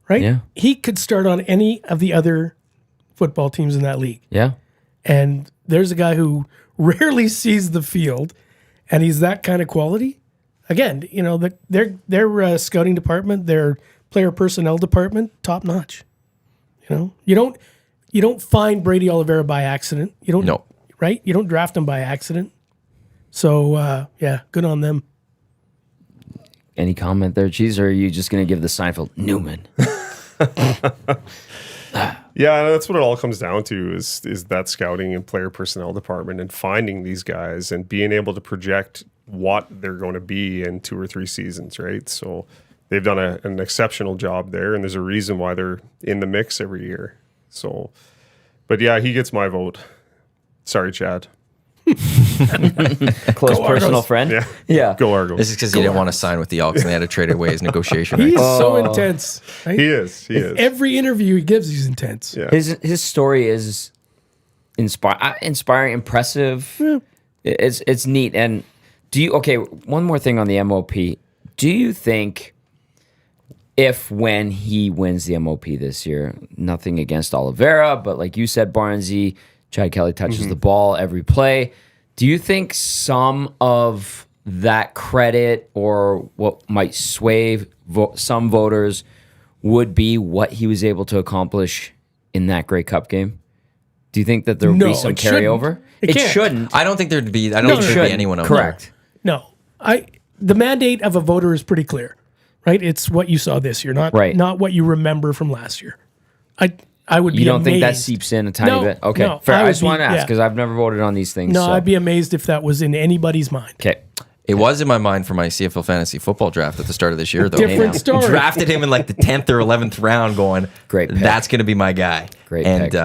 right? Yeah. He could start on any of the other football teams in that league. Yeah. And there's a guy who rarely sees the field, and he's that kind of quality. Again, you know, their scouting department, their player personnel department, top notch. You know, you don't find Brady Oliveira by accident. You don't, No. right? You don't draft him by accident. So yeah, good on them. Any comment there, Cheese, or are you just going to give the Seinfeld Newman? Yeah, that's what it all comes down to is that scouting and player personnel department and finding these guys and being able to project what they're going to be in 2 or 3 seasons, right? So they've done an exceptional job there, and there's a reason why they're in the mix every year. So, but yeah, he gets my vote. Sorry, Chad. Close personal Argos. friend? Yeah. Yeah. Go Argos. This is because he didn't want to sign with the Elks and they had to trade away his negotiation He's rights. so intense. Right? He is. Every interview he gives, he's intense. Yeah. His story is inspiring, impressive. It's neat. And one more thing on the MOP. Do you think when he wins the MOP this year, nothing against Oliveira, but like you said, Barnesy, Chad Kelly touches the ball every play. Do you think some of that credit or what might sway some voters would be what he was able to accomplish in that Grey Cup game? Do you think that there would No, be some it shouldn't. carryover? It can't. shouldn't. I don't think there'd be. I don't No, think it there'd be shouldn't. anyone else. Correct. No, the mandate of a voter is pretty clear, right? It's what you saw this year, not Right. not what you remember from last year. I would be You don't think that amazed. seeps in a tiny No, bit? Okay, no, fair. I I would just be- want to ask yeah. because I've never voted on these things. No, so. I'd be amazed if that was in anybody's mind. Okay. It was in my mind for my CFL fantasy football draft at the start of this year, though. Different I story. drafted him in like the 10th or 11th round, going, Great pick. that's going to be my guy. Great and pick.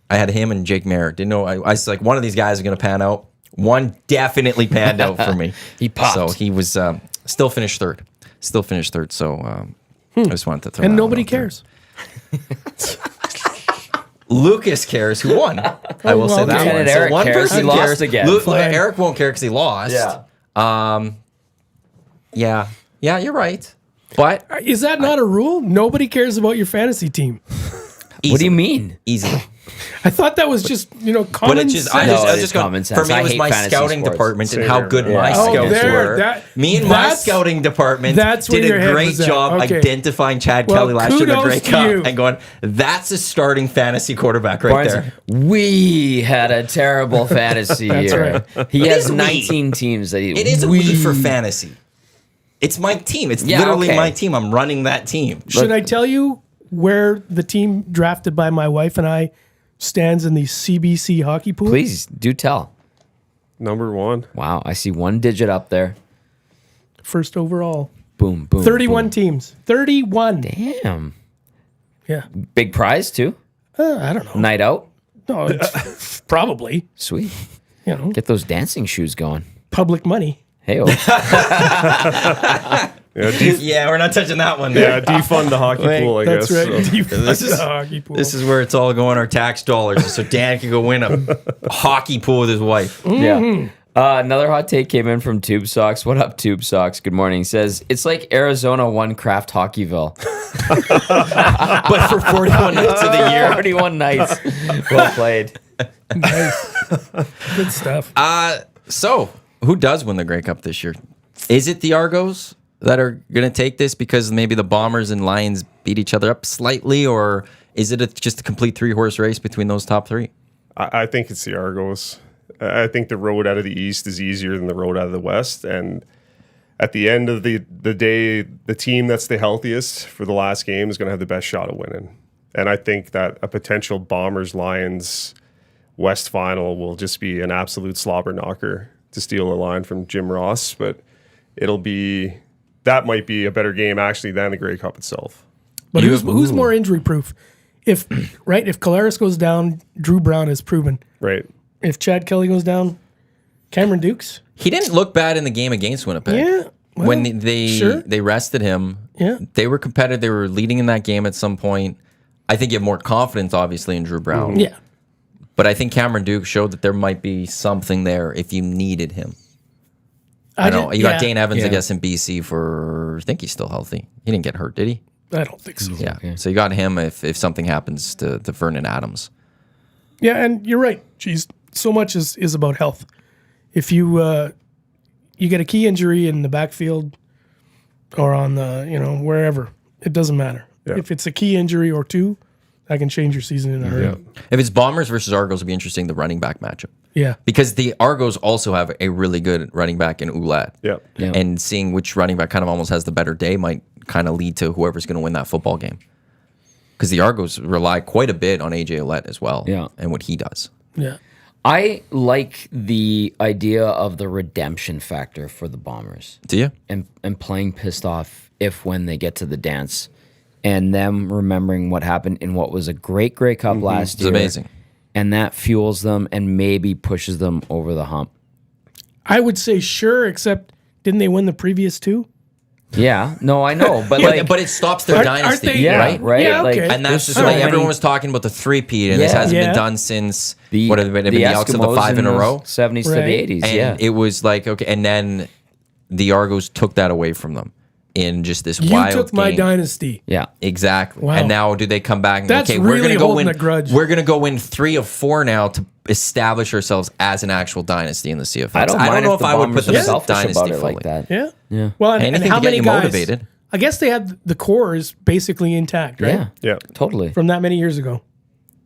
I had him and Jake Merritt. Didn't know. I was like, one of these guys is going to pan out. One definitely panned out for me. He popped. So he was still finished third. So I just wanted to throw And that nobody one out there. cares. Lucas cares who won. I will well, say that okay. one. And Eric one cares. person He lost cares. again. Fine. Eric won't care because he lost. Yeah, you're right. But Is that not a rule? Nobody cares about your fantasy team. What do you mean? easily. I thought that was just common But it's just, sense. No, I it is just go, common for sense. me, I it was hate my fantasy scouting sports. department and Same how here. good Yeah. my Oh, scouts there, were. that- Me and my that's- scouting department that's where did your a head great was at. job Okay. identifying Chad Well, Kelly last year in the kudos Grey to Cup you. and going, that's a starting fantasy quarterback right Barnes, there. we had a terrible fantasy That's year. right. He It has is we. 19 teams that he. It is a we for fantasy. It's my team. It's Yeah, literally okay. my team. I'm running that team. Should I tell you where the team drafted by my wife and I stands in the CBC hockey pool? Please do tell. Number 1. Wow, I see one digit up there. First overall. Boom, boom. 31 boom. teams. 31. Damn. Yeah. Big prize too. I don't know. Night out. No, it's probably, Sweet. get Get those dancing shoes going. public money. Hey, Yeah, we're not touching that one. Yeah, defund the hockey pool, I That's guess. right. So. This is- The hockey pool. This is where it's all going, our tax dollars, so Dan can go win a hockey pool with his wife. yeah. Another hot take came in from Tube Socks. What up, Tube Socks? Good morning. He says it's like Arizona won Kraft Hockeyville. But for 41 nights of the year. 41 nights. Well played. Good stuff. So, who does win the Grey Cup this year? Is it the Argos that are going to take this because maybe the Bombers and Lions beat each other up slightly, or is it just a complete 3-horse race between those top 3? I think it's the Argos. I think the road out of the East is easier than the road out of the West. And at the end of the day, the team that's the healthiest for the last game is going to have the best shot of winning. And I think that a potential Bombers-Lions West final will just be an absolute slobber knocker, to steal a line from Jim Ross. But that might be a better game actually than the Grey Cup itself. But who's more injury proof? if Collaros goes down, Drew Brown is proven. Right. If Chad Kelly goes down, Cameron Dukes. He didn't look bad in the game against Winnipeg. Yeah. Well, When they rested him, Yeah. they were competitive. They were leading in that game at some point. I think you have more confidence, obviously, in Drew Brown. Yeah. But I think Cameron Duke showed that there might be something there if you needed him. I don't know. You got Dane Evans, I guess, in BC for, I think he's still healthy. He didn't get hurt, did he? I don't think so. Yeah. Okay. So you got him if something happens to Vernon Adams. Yeah, and you're right. Geez, so much is about health. If you get a key injury in the backfield or on the, wherever, it doesn't matter. Yeah. If it's a key injury or two, that can change your season in a hurry. Yeah. If it's Bombers versus Argos, it'd be interesting, the running back matchup. Yeah. Because the Argos also have a really good running back in Ouellette. Yeah. Yeah. And seeing which running back kind of almost has the better day might kind of lead to whoever's going to win that football game. Because the Argos rely quite a bit on AJ Ouellette as well. Yeah. And what he does. Yeah. I like the idea of the redemption factor for the Bombers. Do you? And playing pissed off when they get to the dance, and them remembering what happened in what was a great Grey Cup last year. It's amazing. And that fuels them and maybe pushes them over the hump. I would say sure, except didn't they win the previous two? Yeah, no, I know, but But it stops their dynasty, they- yeah, right? right. Yeah, Like, okay. And that's there's just so like many- everyone was talking about the three-peat, and this Yeah. hasn't Yeah. been done since, the, what have been the Elks of the Eskimos 5 in a the row? 70s to the Right. 80s, And yeah. it was like, okay, and then the Argos took that away from them in just this You wild took my game. dynasty. Yeah. Exactly. Wow. And now do they come back and That's okay, we're really gonna go holding win a grudge. We're gonna go win 3 of 4 now to establish ourselves as an actual dynasty in the CFL. I don't mind know if if the I would put Bombers them are as a selfish dynasty about it fully. like that. Yeah. Yeah. Well, and Anything how to get many you guys? motivated. I guess they had the core is basically intact, right? Yeah. Yeah. Totally. From that many years ago.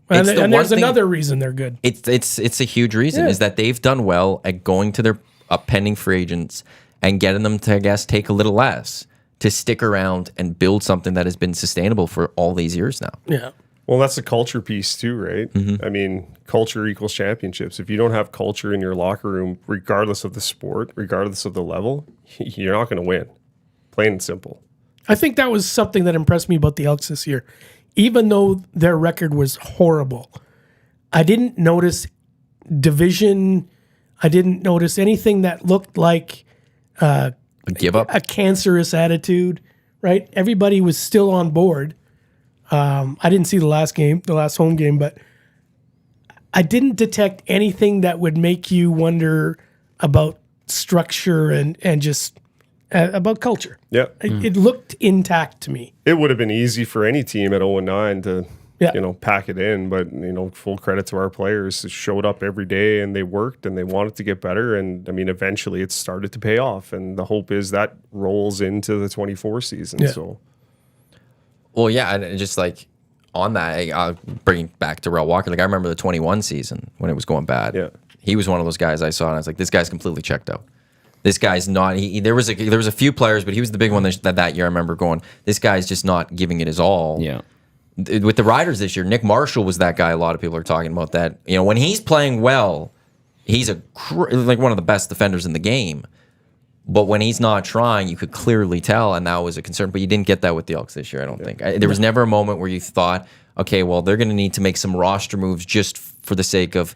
It's And, the and one there's thing- another reason they're good. It's a huge reason Yeah. is that they've done well at going to their pending free agents and getting them to, I guess, take a little less to stick around and build something that has been sustainable for all these years now. Yeah. Well, that's the culture piece too, right? I mean, culture equals championships. If you don't have culture in your locker room, regardless of the sport, regardless of the level, you're not going to win. Plain and simple. I think that was something that impressed me about the Elks this year. Even though their record was horrible, I didn't notice division. I didn't notice anything that looked like Give up. a cancerous attitude, right? Everybody was still on board. I didn't see the last home game, but I didn't detect anything that would make you wonder about structure and just about culture. Yeah. It looked intact to me. It would have been easy for any team at 0-9 to, Yeah. pack it in. But, full credit to our players. They showed up every day and they worked and they wanted to get better. And, I mean, eventually it started to pay off. And the hope is that rolls into the 24 season. Yeah. So, Well, yeah, and just like on that, I'll bring it back to Rel Walker. Like I remember the 21 season when it was going bad. Yeah. He was one of those guys I saw, and I was like, this guy's completely checked out. This guy's not. There was a few players, but he was the big one that year. I remember going, this guy's just not giving it his all. Yeah. With the Riders this year, Nick Marshall was that guy. A lot of people are talking about that. When he's playing well, he's like one of the best defenders in the game. But when he's not trying, you could clearly tell, and that was a concern. But you didn't get that with the Elks this year, I don't think. There was never a moment where you thought, okay, well, they're going to need to make some roster moves just for the sake of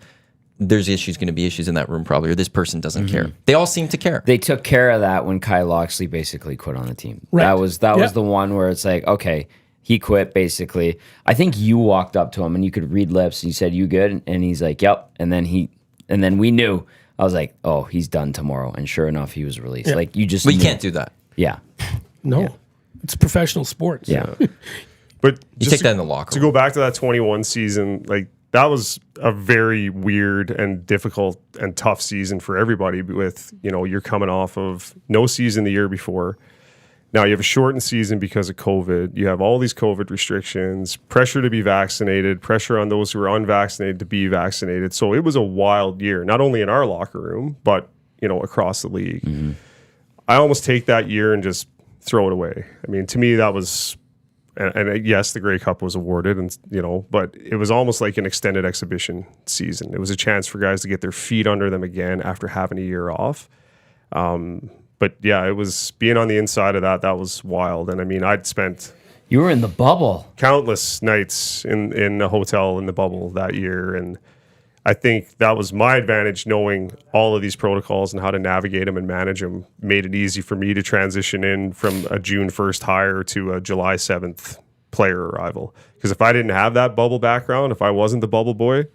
there's going to be issues in that room probably, or this person doesn't care. They all seem to care. They took care of that when Kyle Loxley basically quit on the team. Right. That was the one where it's like, okay, he quit basically. I think you walked up to him and you could read lips and you said, "You good?" And he's like, "Yep." And then we knew. I was like, "Oh, he's done tomorrow." And sure enough, he was released. Yeah. Like you just But you knew. can't do that. Yeah. No, it's professional sports. Yeah. but You take that in the locker to room. go back to that 21 season, like that was a very weird and difficult and tough season for everybody with, you're coming off of no season the year before. Now you have a shortened season because of COVID. You have all these COVID restrictions, pressure to be vaccinated, pressure on those who are unvaccinated to be vaccinated. So it was a wild year, not only in our locker room, but, across the league. Mm-hmm. I almost take that year and just throw it away. I mean, to me, that was... And yes, the Grey Cup was awarded, but it was almost like an extended exhibition season. It was a chance for guys to get their feet under them again after having a year off. But yeah, it was being on the inside of that. That was wild. And I mean, I'd spent You were in the bubble. Countless nights in a hotel in the bubble that year. And I think that was my advantage, knowing all of these protocols and how to navigate them and manage them made it easy for me to transition in from a June 1st hire to a July 7th player arrival. Because if I didn't have that bubble background, if I wasn't the bubble boy,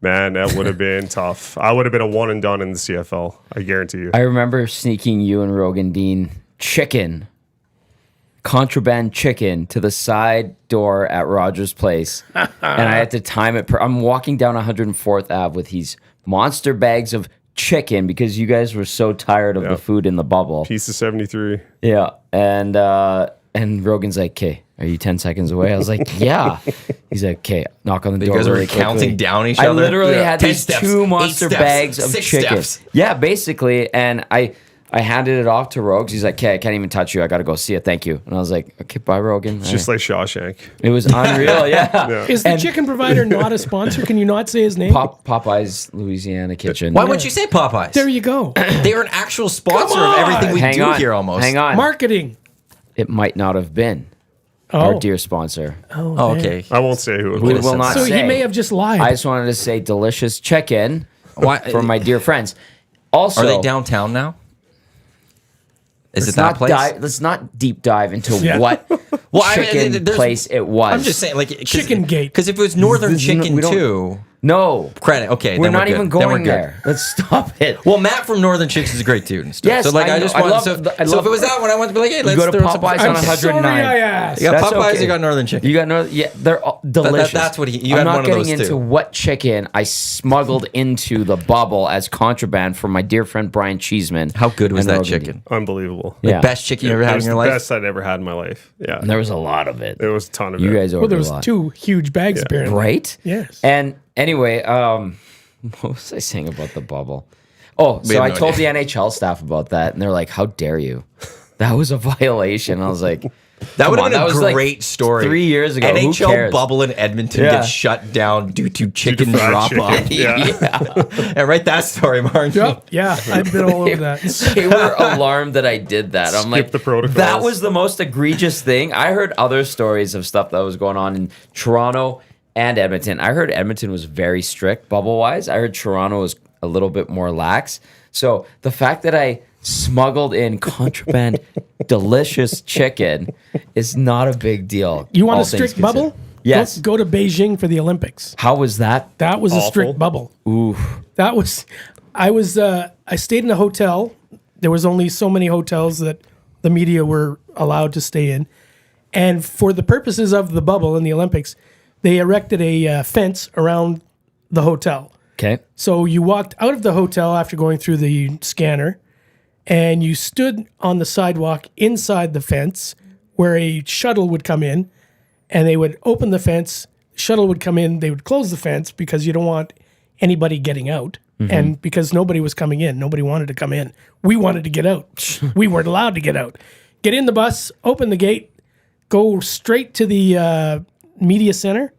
man, that would have been tough. I would have been a one and done in the CFL. I guarantee you. I remember sneaking you and Rogan Dean contraband chicken to the side door at Rogers Place. And I had to time it. I'm walking down 104th Ave with these monster bags of chicken because you guys were so tired of the food in the bubble. Piece of 73. Yeah. And Rogan's like, okay, are you 10 seconds away? I was like, yeah. He's like, okay, knock on the door. You guys were really counting quickly. down each I other. literally had 10 these steps, 2 8 monster steps, bags of 6 chicken. steps. Yeah, basically. And I handed it off to Rogues. He's like, okay, I can't even touch you. I got to go see it. Thank you. And I was like, okay, bye, Rogan. It's just like Shawshank. It was unreal. Yeah. Is the chicken provider not a sponsor? Can you not say his name? Popeyes Louisiana Kitchen. Why would you say Popeyes? There you go. They are an actual sponsor Come of on! everything we Hang do on. here almost. Hang on. Marketing. It might not have been Oh. our dear sponsor. Oh, okay. I won't say who it We was. will not So say. he may have just lied. I just wanted to say delicious chicken Why- for my dear friends. Also, Are they downtown now? Is it let's that not place? let's not deep dive into Yeah. what Well, I mean, chicken there's- place it was. I'm just saying, like Chicken Gate. Because if it was Northern There's no- Chicken we don't- too, No, credit. Okay, we're then not good. even Then we're going good. there. Let's stop it. Well, Matt from Northern Chicks is a great dude and stuff. Yes, so like I I know. just I wanted. love So, the- I so love- if it was that one, I wanted to be like, hey, let's go to throw some Popeyes Popeyes. on 109. Sorry I asked. You got That's Popeyes. okay. You got Northern Chicken. You got no, yeah, they're all delicious. that's what you I'm had not one of getting those into too. what chicken I smuggled into the bubble as contraband from my dear friend Brian Cheeseman. How good was and that Rogan Dean. Unbelievable. Unbelievable. Yeah, Best chicken you ever It had was in your the life? best I'd ever had in my life. Yeah. And there was a lot of it. There was a ton of You it. guys ordered Well, there a was lot, 2 huge bags apparently. right? Yes. And anyway, what was I saying about the bubble? Oh, so have I no told idea. the NHL staff about that, and they're like, "How dare you? That was a violation." I was like, That would Come on, have been that a was like great story. 3 years ago. Who NHL cares? bubble in Edmonton Yeah. gets shut down due to chicken fried drop chicken. off. Yeah. And write that story, Mark. Yep. Yeah, I've been all over that. They were alarmed that I did that. I'm like, the protocols. that was the most egregious thing. I heard other stories of stuff that was going on in Toronto and Edmonton. I heard Edmonton was very strict bubble wise. I heard Toronto was a little bit more lax. So the fact that I smuggled in contraband delicious chicken is not a big deal. You want all a strict things bubble? considered. Yes. Go to Beijing for the Olympics. How was that? That was a Awful. strict bubble. Ooh. That was, I stayed in a hotel. There was only so many hotels that the media were allowed to stay in. And for the purposes of the bubble in the Olympics, they erected a fence around the hotel. Okay. So you walked out of the hotel after going through the scanner and you stood on the sidewalk inside the fence where a shuttle would come in and they would open the fence, shuttle would come in, they would close the fence because you don't want anybody getting out. And because nobody was coming in, nobody wanted to come in. We wanted to get out. We weren't allowed to get out. Get in the bus, open the gate, go straight to the media center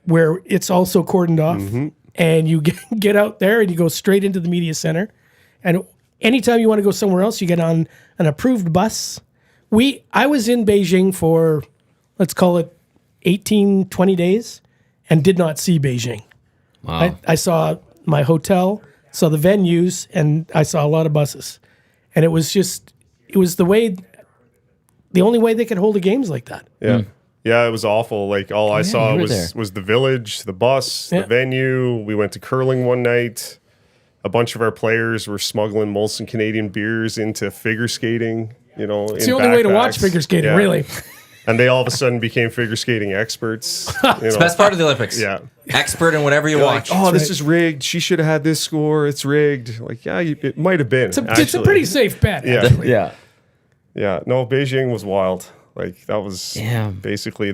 where it's also cordoned off. And you get out there and you go straight into the media center. And anytime you want to go somewhere else, you get on an approved bus. I was in Beijing for, let's call it 18, 20 days and did not see Beijing. Wow. I saw my hotel, saw the venues, and I saw a lot of buses. And it was the only way they could hold the games like that. Yeah. Yeah, it was awful. Like all I saw you were was there. the village, the bus, Yeah. the venue. We went to curling one night. A bunch of our players were smuggling Molson Canadian beers into figure skating, It's the only way to watch figure skating, really. And they all of a sudden became figure skating experts. It's the best part of the Olympics. Yeah. Expert in whatever you They're watch. like, oh, this right. is rigged. She should have had this score. It's rigged. Like, yeah, it might have been. It's a actually. pretty safe bet, Yeah. actually. Yeah. Yeah. No, Beijing was wild. Like, that was Yeah. basically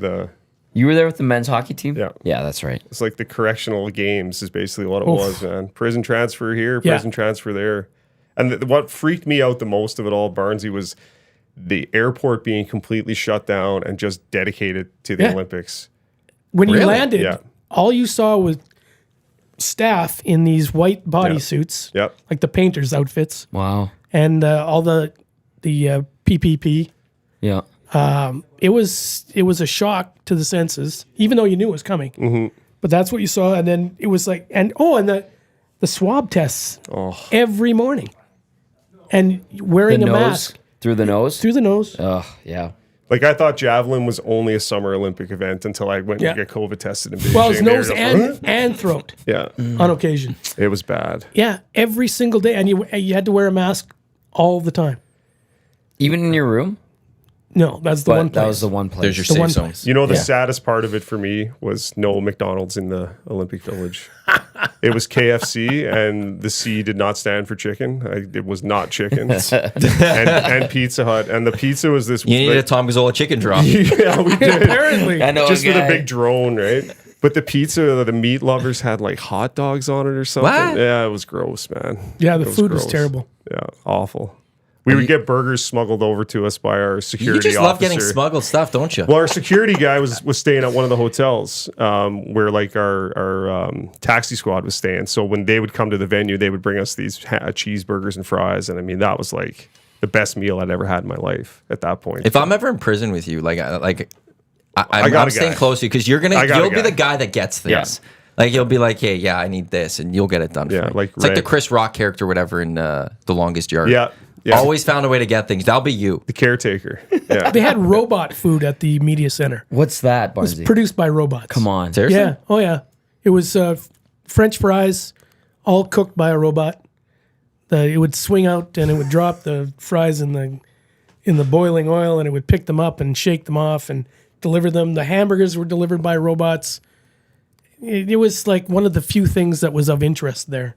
You were there with the men's hockey team? Yeah. Yeah, that's right. it's like the correctional games is basically what it Oof. was, man. Prison transfer here, Yeah. prison transfer there. And what freaked me out the most of it all, Barnesy, was the airport being completely shut down and just dedicated to the Yeah. Olympics. When you Really? landed, Yeah. all you saw was staff in these white bodysuits, Yep. like the painters' outfits, Wow. and all the PPP. Yeah. It was a shock to the senses, even though you knew it was coming. Mm-hmm. But that's what you saw, and then it was like, and the swab tests every morning, and wearing a mask through the nose. through the nose. Oh yeah. Like I thought javelin was only a summer Olympic event until I went Yeah. to get COVID tested in Beijing. Well, his They were nose like, and throat yeah, on occasion. it was bad. Yeah, every single day, and you had to wear a mask all the time. Even in your room. No, that's the But one place. that was the one place. There's your the safe one zone. place. You know, the Yeah. saddest part of it for me was no McDonald's in the Olympic Village. It was KFC, and the C did not stand for chicken. It was not chicken. and Pizza Hut, and the pizza was this. You need a Tom Gazzola chicken drop. yeah, we did. Apparently, I know Just a with a guy. big drone, right? But the pizza, the meat lovers had like hot dogs on it or something. What? Yeah, it was gross, man. yeah, the It food was gross. terrible. Yeah, awful. We would get burgers smuggled over to us by our security You just officer. love getting smuggled stuff, don't you? Well, our security guy was staying at one of the hotels where like our taxi squad was staying. So when they would come to the venue, they would bring us these cheeseburgers and fries, and I mean that was like the best meal I'd ever had in my life at that point. If I'm ever in prison with you, I'm got a staying guy. close to you because you'll got a be guy. the guy that gets this. Like you'll be like, hey, yeah, I need this, and you'll get it done. Yeah, for me. like it's like the Red. Chris Rock character, or whatever, in The Longest Yard. yeah, yeah, Always found a way to get things. That'll be you. the caretaker. Yeah, They had robot food at the media center. What's that, Barnesy? Produced by robots. Come on. Seriously? Yeah. Oh yeah. It was French fries, all cooked by a robot. It would swing out and it would drop the fries in the boiling oil, and it would pick them up and shake them off and deliver them. The hamburgers were delivered by robots. It was like one of the few things that was of interest there.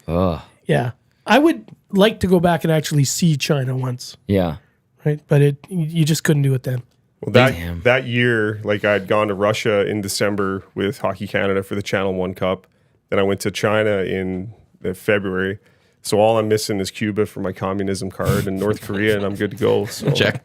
Ugh. Yeah. I would like to go back and actually see China once, Yeah. right? But you just couldn't do it then. well, Damn. that year, like I'd gone to Russia in December with Hockey Canada for the Channel One Cup. Then I went to China in February. So all I'm missing is Cuba for my communism card and North Korea, and I'm good to go. So Check.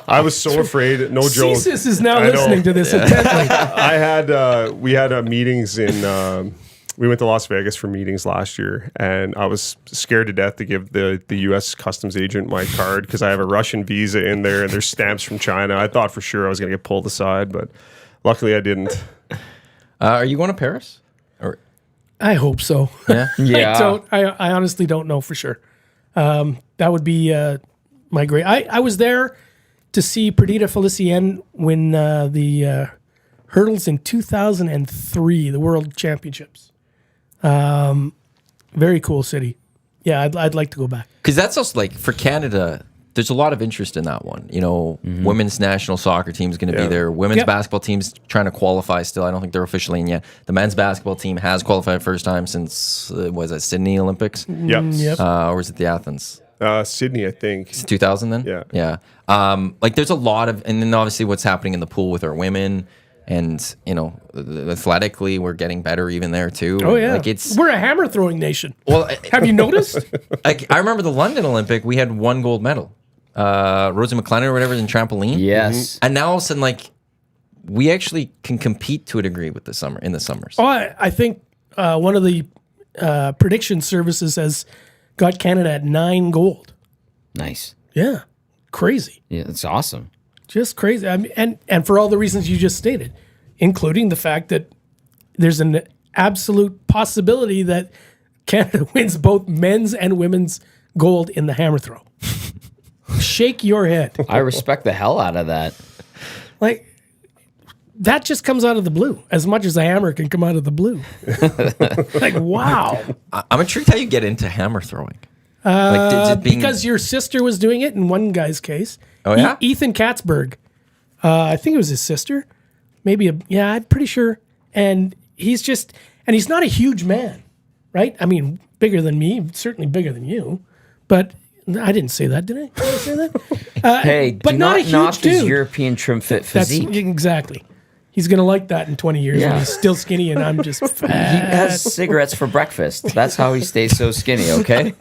I was so afraid. No joke. CSIS is now I know. listening to this intently. We had meetings in. We went to Las Vegas for meetings last year, and I was scared to death to give the U.S. customs agent my card because I have a Russian visa in there, and there's stamps from China. I thought for sure I was going to get pulled aside, but luckily I didn't. Are you going to Paris? Or I hope so. yeah, Yeah. I honestly don't know for sure. That would be my great. I was there to see Perdita Felicien win the hurdles in 2003, the World Championships. Very cool city. Yeah, I'd like to go back. because that's also like for Canada. There's a lot of interest in that one. You know, women's national soccer team is going to be Yeah. there. Women's Yep. basketball team's trying to qualify still. I don't think they're officially in yet. The men's basketball team has qualified first time since was it Sydney Olympics, Yep. or was it the Athens? Sydney, I think. 2000 then? Yeah. Like there's a lot of, and then obviously what's happening in the pool with our women, and you know, athletically we're getting better even there too. Oh yeah, like it's we're a hammer throwing nation. well. Have you noticed? I remember the London Olympic. We had one gold medal, Rosie McLennan or whatever in trampoline. Yes. And now all of a sudden, like we actually can compete to a degree with the summer in the summers. Oh, I think one of the prediction services has got Canada at 9 gold. Nice. Yeah, crazy. Yeah, that's awesome. Just crazy. I mean, and for all the reasons you just stated, including the fact that there's an absolute possibility that Canada wins both men's and women's gold in the hammer throw. Shake your head. I respect the hell out of that. Like, that just comes out of the blue, as much as a hammer can come out of the blue. Like, wow. I'm intrigued how you get into hammer throwing. Like, being, Because your sister was doing it in one guy's case. Oh, yeah? Ethan Katzberg. I think it was his sister. Maybe I'm pretty sure. And he's not a huge man, right? I mean, bigger than me, certainly bigger than you. But I didn't say that, did I? Did I say that? Hey, but do not not a huge knock his dude. European trim fit That's physique. exactly. He's going to like that in 20 years when Yeah. he's still skinny and I'm just He fat. has cigarettes for breakfast. That's how he stays so skinny, okay?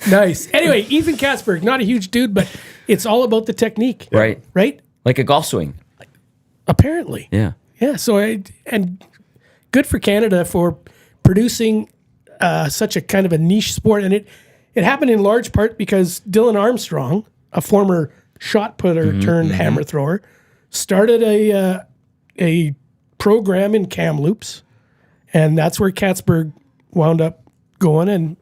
Nice. Anyway, Ethan Katzberg, not a huge dude, but it's all about the technique. Right. Right? Like a golf swing. Apparently. Yeah. Yeah. So, and good for Canada for producing such a kind of a niche sport. And it happened in large part because Dylan Armstrong, a former shot putter turned hammer thrower, started a program in Kamloops, and that's where Katzberg wound up going. And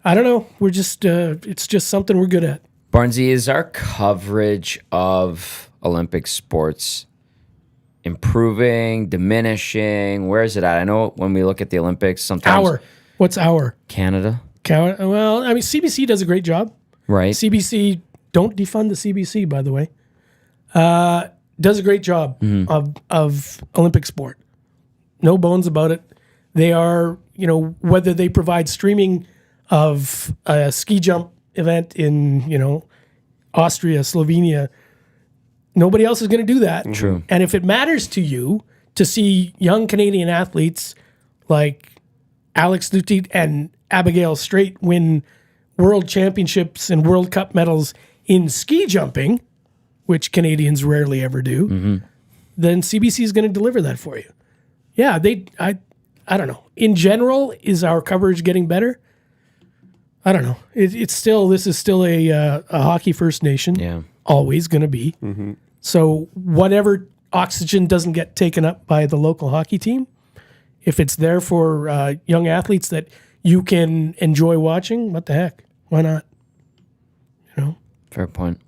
I don't know, we're just it's just something we're good at. Barnesy, is our coverage of Olympic sports improving, diminishing? Where is it at? I know when we look at the Olympics, sometimes What's our Canada, well, I mean, CBC does a great job. right? CBC, don't defund the CBC, by the way. Does a great job of Olympic sport. No bones about it. They are, whether they provide streaming of a ski jump event in, Austria, Slovenia, nobody else is going to do that. True. And if it matters to you to see young Canadian athletes like Alex Lutit and Abigail Strait win world championships and World Cup medals in ski jumping, which Canadians rarely ever do, then CBC is going to deliver that for you. Yeah, I don't know. In general, is our coverage getting better? I don't know. This is still a hockey First Nation. Yeah. Always going to be. So whatever oxygen doesn't get taken up by the local hockey team, if it's there for young athletes that you can enjoy watching, what the heck? Why not? Fair point.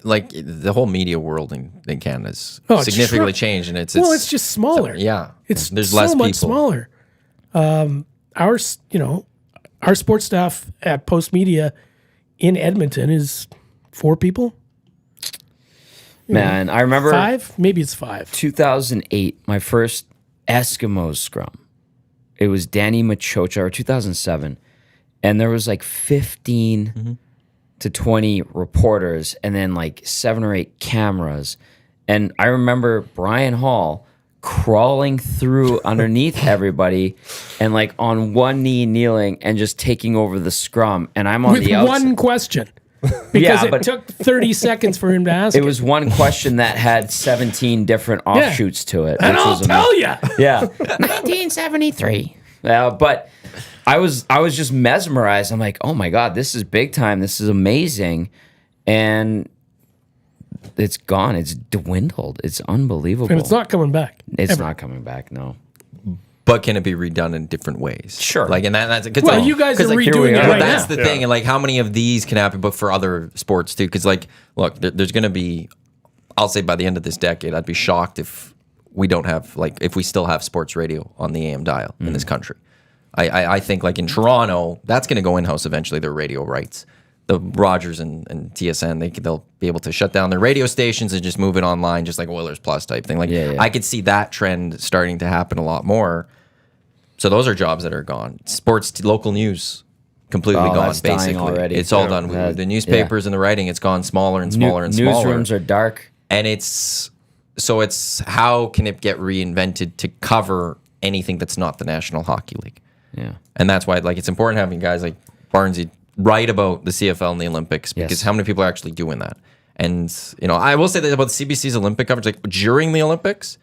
Like the whole media world in Canada is Oh, it's significantly shrunk. changed, and it's just smaller. yeah. It's there's so less much people. smaller. Our sports staff at Postmedia in Edmonton is 4 people. Man, I remember 5? Maybe it's 5. 2008, my first Eskimos scrum. It was Danny Machocha, or 2007. And there was like 15 to 20 reporters and then like 7 or 8 cameras. And I remember Brian Hall crawling through underneath everybody and like on one knee kneeling and just taking over the scrum. And I'm on With the outside. one question. Because Yeah, it but- took 30 seconds for him to ask It was one question that had 17 different offshoots to it. And which I'll was tell you. Yeah. 1973. But I was just mesmerized. I'm like, oh my God, this is big time. This is amazing. And it's gone. It's dwindled. It's unbelievable. And it's not coming back. It's ever. not coming back, no. But can it be redone in different ways? Sure. Like, and that's cause Well, like, you guys 'cause, are like, here we redoing it are. right that's now. the thing, and like how many of these can happen, but for other sports too? Because like, look, there's going to be, I'll say by the end of this decade, I'd be shocked if we don't have if we still have sports radio on the AM dial in this country. I think like in Toronto, that's going to go in house eventually. Their radio rights, the Rogers and TSN, they'll be able to shut down their radio stations and just move it online, just like Oilers Plus type thing. Like Yeah. I could see that trend starting to happen a lot more. So those are jobs that are gone. Sports, local news, completely Oh, gone. that's dying Basically, already. it's all Yeah. done. That- The newspapers and the writing, it's gone smaller and smaller and smaller. Newsrooms are dark. And it's how can it get reinvented to cover anything that's not the National Hockey League? Yeah. And that's why it's important having guys like Barnesy write about the CFL and the Olympics, because Yes. how many people are actually doing that? And I will say that about the CBC's Olympic coverage, like during the Olympics,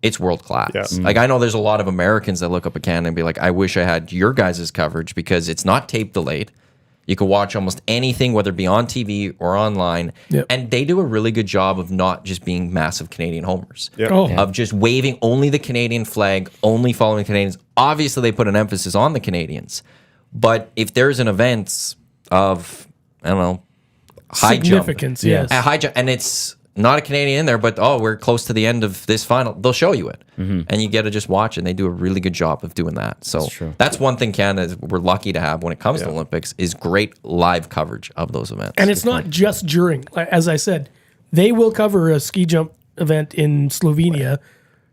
it's world class. Yeah. Like I know there's a lot of Americans that look up at Canada and be like, I wish I had your guys' coverage, because it's not tape delayed. You can watch almost anything, whether it be on TV or online. Yep. And they do a really good job of not just being massive Canadian homers. Yeah. Oh, Of just waving only the Canadian flag, only following the Canadians. Obviously, they put an emphasis on the Canadians. But if there's an event of, I don't know, high jump, significance, yes. a high jump, and it's not a Canadian in there, but we're close to the end of this final, they'll show you it. And you get to just watch it. And they do a really good job of doing that. So that's one thing Canada we're lucky to have when it comes to Olympics is great live coverage of those events. And it's not just during. Like, as I said, they will cover a ski jump event in Slovenia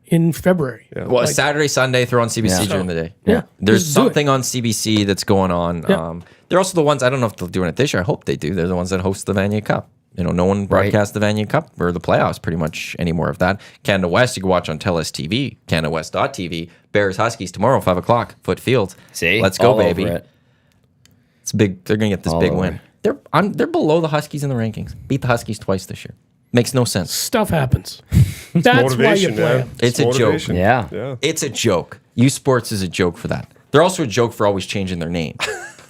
in February. Well, Saturday, Sunday, throw on CBC during the day. Yeah. There's Just do it. something on CBC that's going on. Yeah. They're also the ones, I don't know if they're doing it this year. I hope they do. They're the ones that host the Vanier Cup. No one broadcasts the Vanier Cup or the playoffs pretty much anymore of that. Canada West, you can watch on TELUS TV, CanadaWest.tv. Bears Huskies tomorrow, 5 o'clock, Foot Field. See? Let's go, All over baby. it. It's big. They're going to get this All big over win. They're below the Huskies in the rankings. Beat the Huskies twice this year. Makes no sense. Stuff happens. That's why you Motivation, play man. them. It's a joke. Motivation. Yeah. Yeah. It's a joke. U Sports is a joke for that. They're also a joke for always changing their name.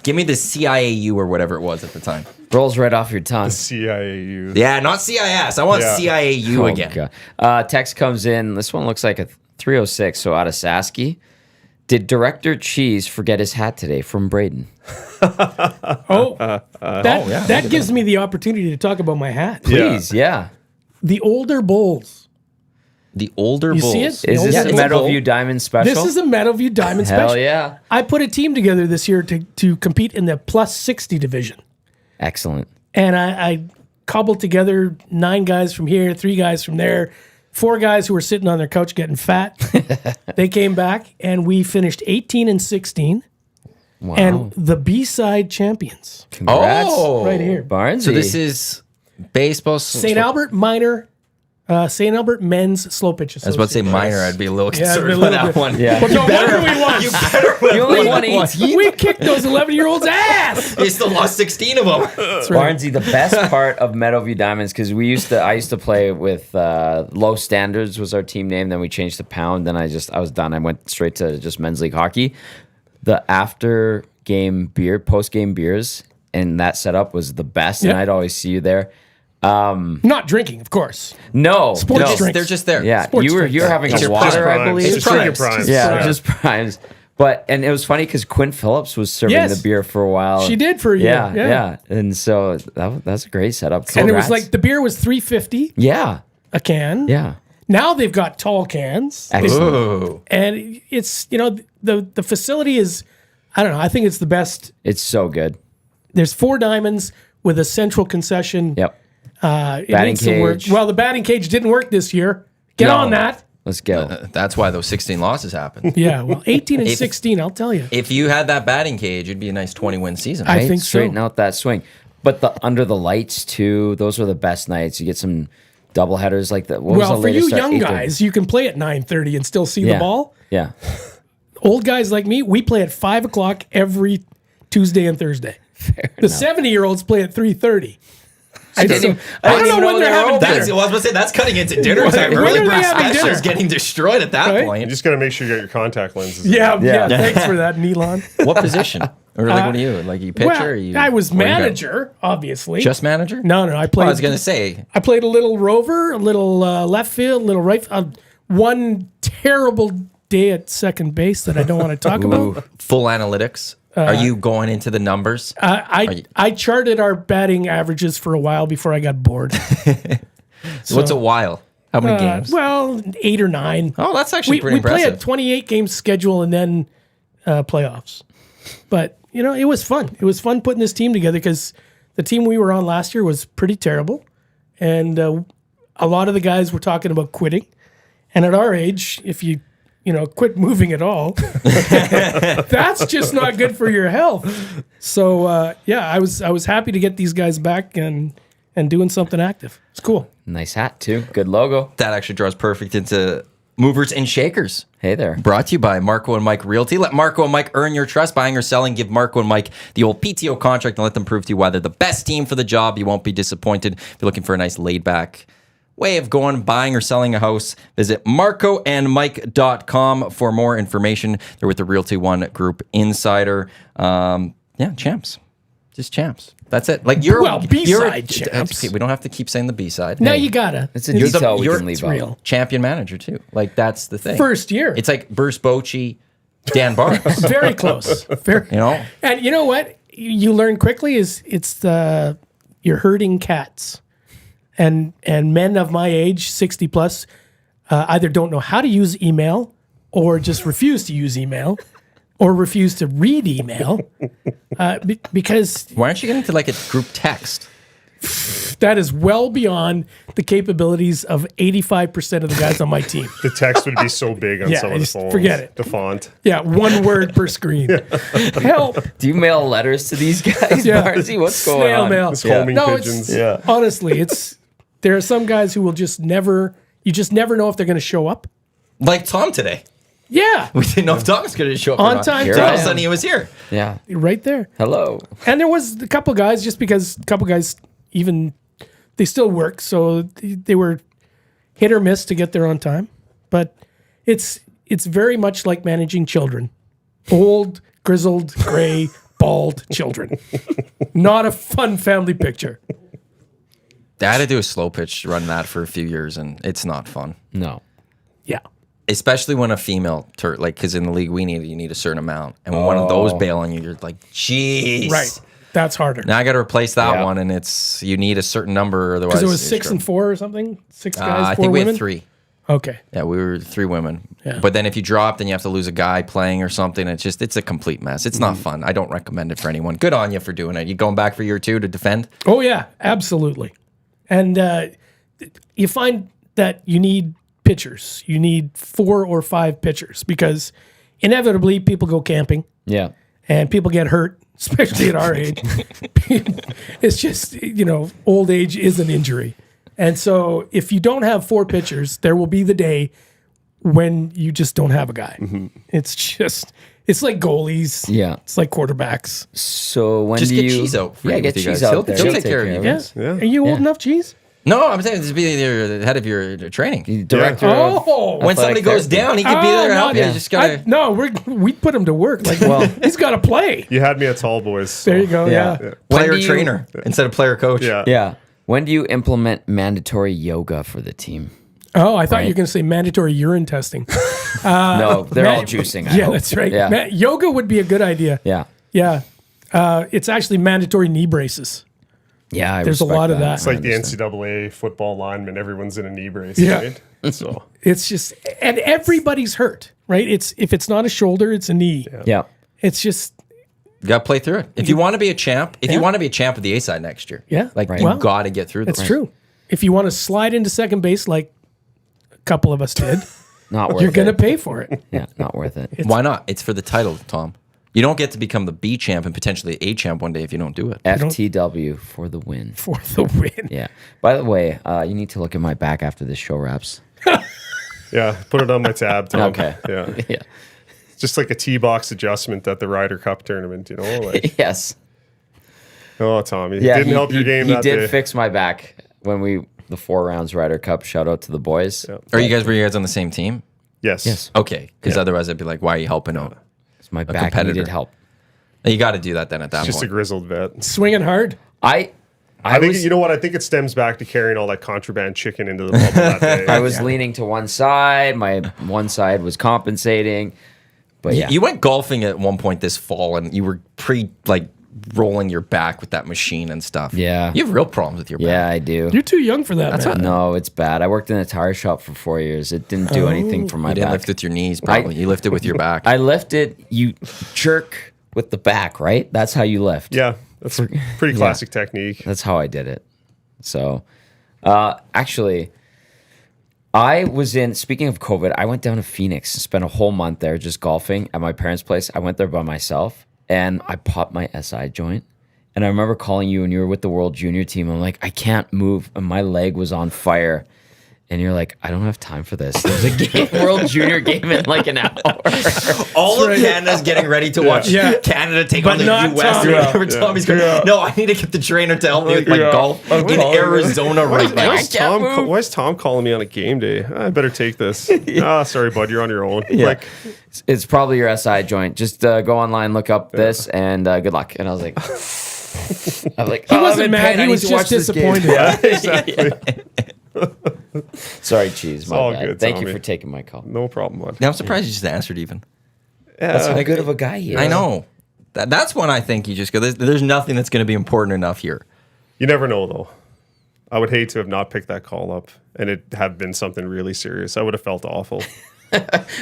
Give me the CIAU or whatever it was at the time. Rolls right off your tongue. CIAU. Yeah, not CIS. I want Yeah. CIAU Oh, again. God. Text comes in. This one looks like a 306, so out of Sasky. Did Director Cheese forget his hat today from Braden? That gives me the opportunity to talk about my hat. Please, yeah. The older bowls. The older You Bulls. see it? Is this Yeah, a it's a bowl. Meadowview Diamond special? This is a Meadowview Diamond Hell Special. yeah. I put a team together this year to compete in the plus 60 division. Excellent. And I cobbled together 9 guys from here, 3 guys from there, 4 guys who were sitting on their couch getting fat. They came back and we finished 18 and 16 Wow. and the B-side champions Congrats. Oh. right here. Barnesy. So this is baseball. St. Albert Minor, St. Albert Men's Slow Pitch I was about to say Association. minor. I'd be a little Yeah, concerned a by little that bit. one. Yeah. Well, no wonder we won. You only won 18. We kicked those 11-year-olds' ass. He still lost 16 of them. Barnesy, the best part of Meadowview Diamonds, because I used to play with Low Standards was our team name. Then we changed to Pound. Then I was done. I went straight to just men's league hockey. The after game beer, post game beers, and that setup was the best. And Yeah. I'd always see you there. Not drinking, of course. No, Sports no. drinks. They're just there. Yeah, Sports you were drinks. having It's a your water, I primes. believe. It's your primes. primes. Yeah, just primes. But and it was funny because Quinn Phillips was serving Yes. the beer for a while. She did for a year. Yeah. And so that's a great setup. And it was Congrats. like the beer was $3.50 yeah, a can. yeah. Now they've got tall cans. Excellent. Ooh. And it's, the facility is, I don't know, I think it's the best. It's so good. There's 4 diamonds with a central concession. Yep. It Batting needs some work. cage. Well, the batting cage didn't work this year. Get No. on that. Let's go. That's why those 16 losses happened. Yeah, well, 18 and 16, I'll tell you. If you had that batting cage, it'd be a nice 20-win season. I Right? think so. Straighten out that swing. But the under the lights too, those were the best nights. You get some double headers like that. What was Well, the for you latest start? young 8:30? guys, you can play at 9:30 and still see yeah. the ball. Yeah. Old guys like me, we play at 5 o'clock every Tuesday and Thursday. The 70-year-olds play at 3:30. I don't know when they're having That's, dinner. well, I was about to say, that's cutting into dinner When time. are Early they bird having special dinner? is getting destroyed at that Right? You point. just got to make sure you got your contact lenses. Yeah, Yeah. thanks for that, Neelon. What position? Or like, what are you? Like, you pitcher? Well, or you, I was where you go? manager, obviously. Just manager? No, I played. Well, I was going to say, I played a little rover, a little left field, a little right. One terrible day at second base that I don't want to talk about. full analytics. Are you going into the numbers? I charted our batting averages for a while before I got bored. What's a while? How many games? Well, 8 or 9. Oh, that's actually pretty we play impressive. a 28 game schedule and then playoffs. But it was fun. It was fun putting this team together because the team we were on last year was pretty terrible, and a lot of the guys were talking about quitting. And at our age, if you quit moving at all, that's just not good for your health. So I was happy to get these guys back and doing something active. It's cool. Nice hat too. Good logo. That actually draws perfect into movers and shakers. Hey there. Brought to you by Marco and Mike Realty. Let Marco and Mike earn your trust. Buying or selling, give Marco and Mike the old PTO contract and let them prove to you why they're the best team for the job. You won't be disappointed. If you're looking for a nice laid back way of going, buying or selling a house, visit marcoandmike.com for more information. They're with the Realty One Group Insider. Champs. Just champs. That's it. Like B-side champs. We don't have to keep saying the B-side. Now you gotta. It's a detail we you're- can leave it's out. real. Champion manager too. Like that's the thing. First year. It's like Bruce Bochy, Dan Barnes. Very close. Very. And you know what? You learn quickly is you're herding cats, and men of my age, 60 plus, either don't know how to use email, or just refuse to use email, or refuse to read email, because Why aren't you getting to like a group text? that is well beyond the capabilities of 85% of the guys on my team. The text would be so big on Yeah, some of the just phones. forget it. The font. Yeah, 1 word per screen. Help. Do you mail letters to these guys, Yeah. Barnesy? What's going Snail on? mail. It's homing No, pigeons. it's honestly, there are some guys who will just never. You just never know if they're going to show up. Like Tom today. Yeah, We didn't know if Tom was going to show up or On not. time, All Tom. of a sudden he was here. Yeah. right there. Hello. And there was a couple guys, just because a couple guys they still work, so they were hit or miss to get there on time. But it's very much like managing children, old, grizzled, gray, bald children. Not a fun family picture. I had to do a slow pitch run that for a few years, and it's not fun. No. Yeah. Especially when a female because in the league you need a certain amount, and when one of those bail on you, you're like, jeez, Right. That's harder. Now I got to replace that Yeah. one, and you need a certain number, otherwise. Because it was 6 and 4 or something. 6 guys, 4 I think we women. had 3. Okay. Yeah, we were 3 women. Yeah. But then if you drop, then you have to lose a guy playing or something. It's a complete mess. It's not fun. I don't recommend it for anyone. Good on you for doing it. You going back for year 2 to defend? Oh yeah, absolutely. And you find that you need pitchers. You need 4 or 5 pitchers because inevitably people go camping Yeah. and people get hurt, especially at our age. It's just, old age is an injury. And so if you don't have 4 pitchers, there will be the day when you just don't have a guy. It's like goalies. Yeah. It's like quarterbacks. So when Just do get you... Cheese out for yeah, you get with you Cheese guys. out there. He'll take care of you. Yeah. guys. Are you old enough, Cheese? No, I'm saying just be the head of your training. Director of Oh. When somebody goes therapy. down, he could be there to help you. yeah. You just gotta. we put him to work. Like, he's got to play. You had me at Tall Boys. So. There you go. Yeah. Yeah. When Player do you- trainer instead of player coach. Yeah. Yeah. When do you implement mandatory yoga for the team? Oh, I thought you were going to say mandatory urine testing. No, they're all juicing. I Yeah, hope. that's right. Yeah. Yoga would be a good idea. Yeah. Yeah. It's actually mandatory knee braces. Yeah. I There's a respect lot of that. It's like the NCAA football lineman. Everyone's in a knee brace, Yeah. right? So It's just, and everybody's hurt, right? If it's not a shoulder, it's a knee. Yeah. It's just, You got to play through it. If you want to be a champ, you want to be a champ of the A side next year, Yeah. like Right. you Well, got to get through this. it's true. If you want to slide into second base like a couple of us did, Not worth you're it. going to pay for it. Yeah. Not worth it. Why not? It's for the title, Tom. You don't get to become the B champ and potentially A champ one day if you don't do it. FTW for the win. For the win. Yeah. By the way, you need to look at my back after this show wraps. yeah, put it on my tab, Tom. Okay. Yeah. Yeah. Just like a tee box adjustment at the Ryder Cup tournament, Like, Yes. oh, Tom, you Yeah. didn't help your game He that did day. fix my back when the 4 rounds Ryder Cup. Shout out to the boys. Yeah. Were you guys on the same team? Yes. Yes. Okay, because otherwise I'd be like, why are you helping out? My back competitor. needed help. You got to do that then at that Just a point. grizzled vet. Swinging hard. I I think was, you know what? I think it stems back to carrying all that contraband chicken into the bubble that day. I was leaning to one side. My one side was compensating. But yeah. You went golfing at one point this fall, and you were rolling your back with that machine and stuff. Yeah. You have real problems with your back. Yeah, I do. You're too young for that, man. No, it's bad. I worked in a tire shop for 4 years. It didn't do anything for my You didn't back. lift with your knees, probably. You lifted with your back. I lifted. You jerk with the back, right? That's how you lift. Yeah, that's a pretty classic technique. That's how I did it. So, actually, I was speaking of COVID, I went down to Phoenix and spent a whole month there just golfing at my parents' place. I went there by myself and I popped my SI joint. And I remember calling you and you were with the World Junior team. I'm like, I can't move. And my leg was on fire. And you're like, I don't have time for this. There's a World Junior game in like an hour. All of Canada's getting ready to watch Canada take on the not U.S. Tom. or whatever. Tommy's going, no, I need to get the trainer to help me with my golf in Arizona right now. Why is Tom calling me on a game day? I better take this. Sorry, bud, you're on your own. Yeah. Like, It's probably your SI joint. Just go online, look up this, and good luck. And I was like, He wasn't mad. He was just disappointed. yeah, exactly. Sorry, Cheese. My all bad. good, Thank you Tommy. for taking my call. No problem, bud. Now, I'm surprised you just answered even. That's how good of a guy he is. I know. That's when I think you just go, there's nothing that's going to be important enough here. You never know, though. I would hate to have not picked that call up and it had been something really serious. I would have felt awful.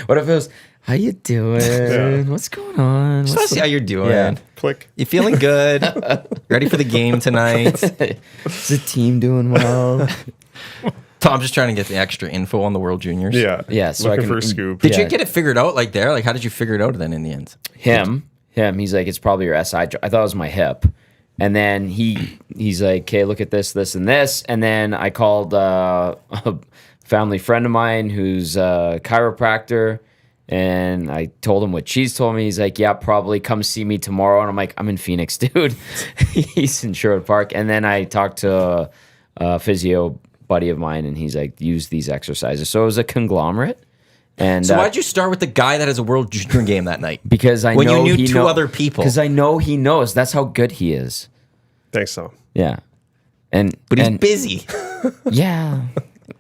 What if it was, how you doing? What's going on? Just want to see how you're doing. Yeah. Click. You feeling good? Ready for the game tonight? Is the team doing well? Tom's just trying to get the extra info on the World Juniors. Yeah. Yeah, so I Looking can- for a scoop. Did you Yeah. get it figured out like there? Like, how did you figure it out then in the end? Him. He's like, it's probably your SI joint. I thought it was my hip. And then he's like, okay, look at this, this, and this. And then I called a family friend of mine who's a chiropractor. And I told him what Cheese told me. He's like, yeah, probably come see me tomorrow. And I'm like, I'm in Phoenix, dude. He's in Sherwood Park. And then I talked to a physio buddy of mine, and he's like, use these exercises. So it was a conglomerate. And So why'd you start with the guy that has a World Junior game that night? because I when know you knew he two other people. Because I know he knows. That's how good he is. Thanks, Tom. Yeah. And But he's and- busy. Yeah.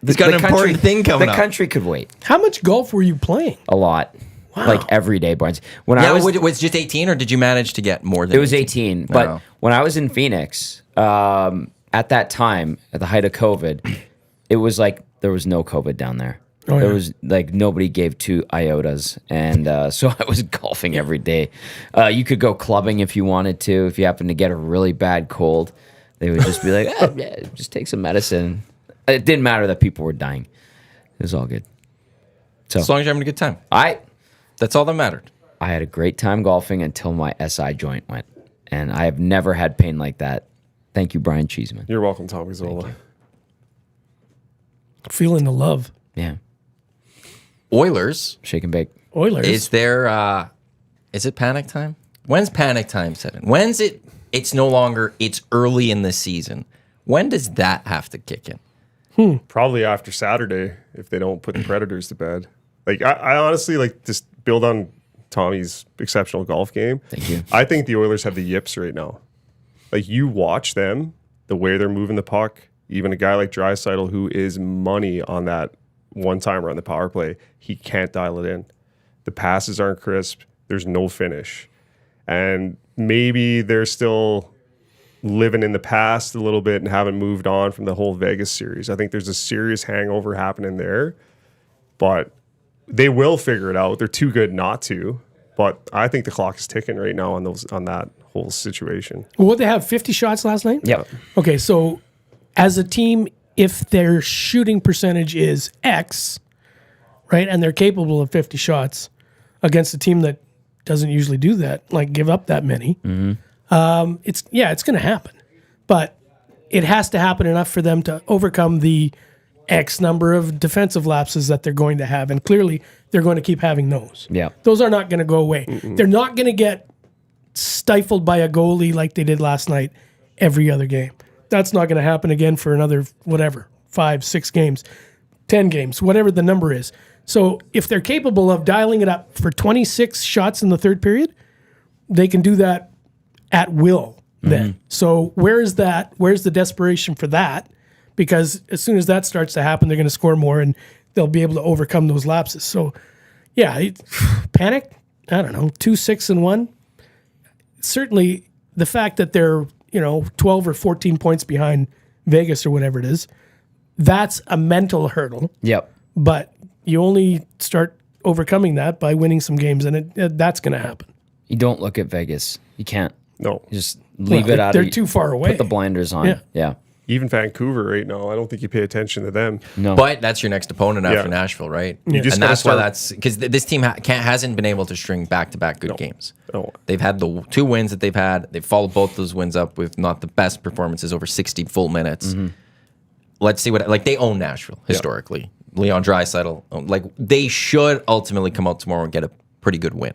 He's got an important thing coming the up. country could wait How much golf were you playing? a lot. Like every day, Barnes. When Yeah, I was was just 18, or did you manage to get more than It was 18. But Wow. when I was in Phoenix, at that time, at the height of COVID, it was like there was no COVID down there. yeah. There was like nobody gave two iotas. And so I was golfing every day. You could go clubbing if you wanted to. If you happened to get a really bad cold, they would just be like, yeah, just take some medicine. It didn't matter that people were dying. It was all good. So As long as you're having a good time. That's all that mattered. I had a great time golfing until my SI joint went. And I have never had pain like that. Thank you, Brian Cheeseman. You're welcome, Tom Gazzola. Feeling the love. Yeah. Oilers, Shake and bake. Oilers. is it panic time? When's panic time set in? When's it's no longer, it's early in the season. When does that have to kick in? Probably after Saturday if they don't put the Predators to bed. Like I honestly like just build on Tommy's exceptional golf game. Thank you. I think the Oilers have the yips right now. Like you watch them, the way they're moving the puck, even a guy like Draisaitl who is money on that one-timer on the power play, he can't dial it in. The passes aren't crisp. There's no finish. And maybe they're still living in the past a little bit and haven't moved on from the whole Vegas series. I think there's a serious hangover happening there. But they will figure it out. They're too good not to. But I think the clock is ticking right now on that whole situation. Well, what they have 50 shots last night? Yep. Okay, so as a team, if their shooting percentage is X, right, and they're capable of 50 shots against a team that doesn't usually do that, like give up that many, it's going to happen. But it has to happen enough for them to overcome the X number of defensive lapses that they're going to have. And clearly, they're going to keep having those. Yeah. Those are not going to go away. They're not going to get stifled by a goalie like they did last night every other game. That's not going to happen again for another, 5, 6 games, 10 games, whatever the number is. So if they're capable of dialing it up for 26 shots in the third period, they can do that at will then. So where's the desperation for that? Because as soon as that starts to happen, they're going to score more and they'll be able to overcome those lapses. So, yeah, panic? I don't know, 2-6-1. Certainly, the fact that they're 12 or 14 points behind Vegas or whatever it is, that's a mental hurdle. Yep. But you only start overcoming that by winning some games, and that's going to happen. You don't look at Vegas. You can't. No. You just leave it out. They're too far away. Put the blinders on. Yeah. Yeah. Even Vancouver right now, I don't think you pay attention to them. No. But that's your next opponent after Yeah. Nashville, right? You just and gotta that's why start- that's because this team hasn't been able to string back-to-back good games. No. They've had the 2 wins that they've had. They've followed both those wins up with not the best performances over 60 full minutes. Let's see what they own Nashville historically. Leon Draisaitl, they should ultimately come out tomorrow and get a pretty good win.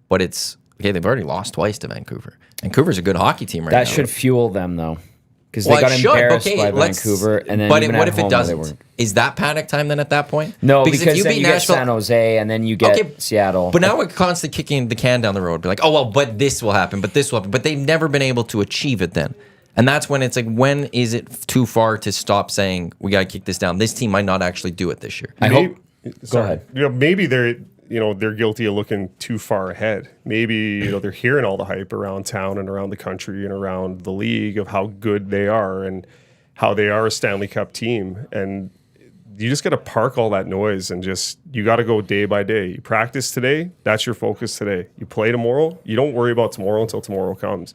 But it's okay. They've already lost twice to Vancouver. Vancouver's a good hockey team right now. That should fuel them, though. Because Well, they got it should. embarrassed Okay, by let's- Vancouver. And then but even what at if it home, they weren't. doesn't? Is that panic time then at that point? No, because if you then beat you get Nashville, San Jose, and then you get Okay, Seattle. But now we're constantly kicking the can down the road. Be like, oh, well, but this will happen, but this will happen. But they've never been able to achieve it then. And that's when it's like, when is it too far to stop saying, we got to kick this down? This team might not actually do it this year. I hope. Sorry. ahead. Maybe they're guilty of looking too far ahead. Maybe they're hearing all the hype around town and around the country and around the league of how good they are and how they are a Stanley Cup team. And you just got to park all that noise and you got to go day by day. You practice today, that's your focus today. You play tomorrow, you don't worry about tomorrow until tomorrow comes.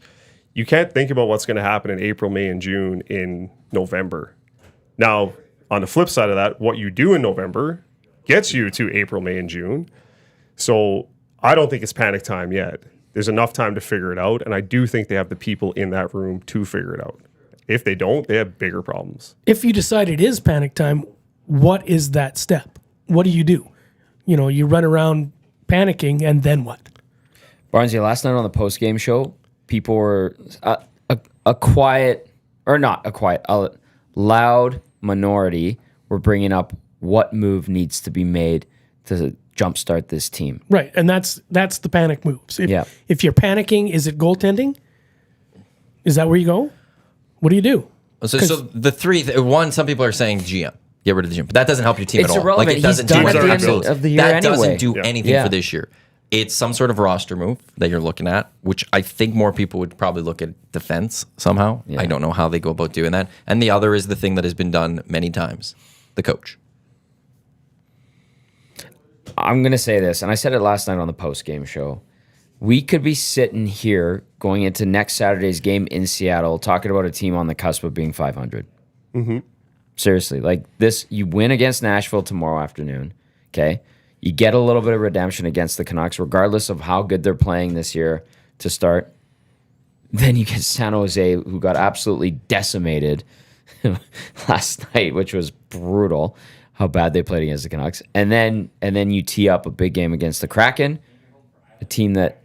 You can't think about what's going to happen in April, May, and June in November. Now, on the flip side of that, what you do in November gets you to April, May, and June. So I don't think it's panic time yet. There's enough time to figure it out, and I do think they have the people in that room to figure it out. If they don't, they have bigger problems. If you decide it is panic time, what is that step? What do? You run around panicking, and then what? Barnesy, last night on the post-game show, people were a quiet, or not a quiet, a loud minority were bringing up what move needs to be made to jumpstart this team. Right, and that's the panic moves. Yeah. If you're panicking, is it goaltending? Is that where you go? What do you do? So the three, one, some people are saying GM. Get rid of the GM. But that doesn't help your team It's at all. irrelevant. Like, it doesn't He's done do at the anything. end of the year That doesn't anyway. do anything Yeah. for this year. It's some sort of roster move that you're looking at, which I think more people would probably look at defense somehow. Yeah. I don't know how they go about doing that. And the other is the thing that has been done many times, the coach. I'm going to say this, and I said it last night on the post-game show. We could be sitting here going into next Saturday's game in Seattle talking about a team on the cusp of being 500. Seriously, like this, you win against Nashville tomorrow afternoon, okay? You get a little bit of redemption against the Canucks, regardless of how good they're playing this year to start. Then you get San Jose, who got absolutely decimated last night, which was brutal, how bad they played against the Canucks. And then you tee up a big game against the Kraken, a team that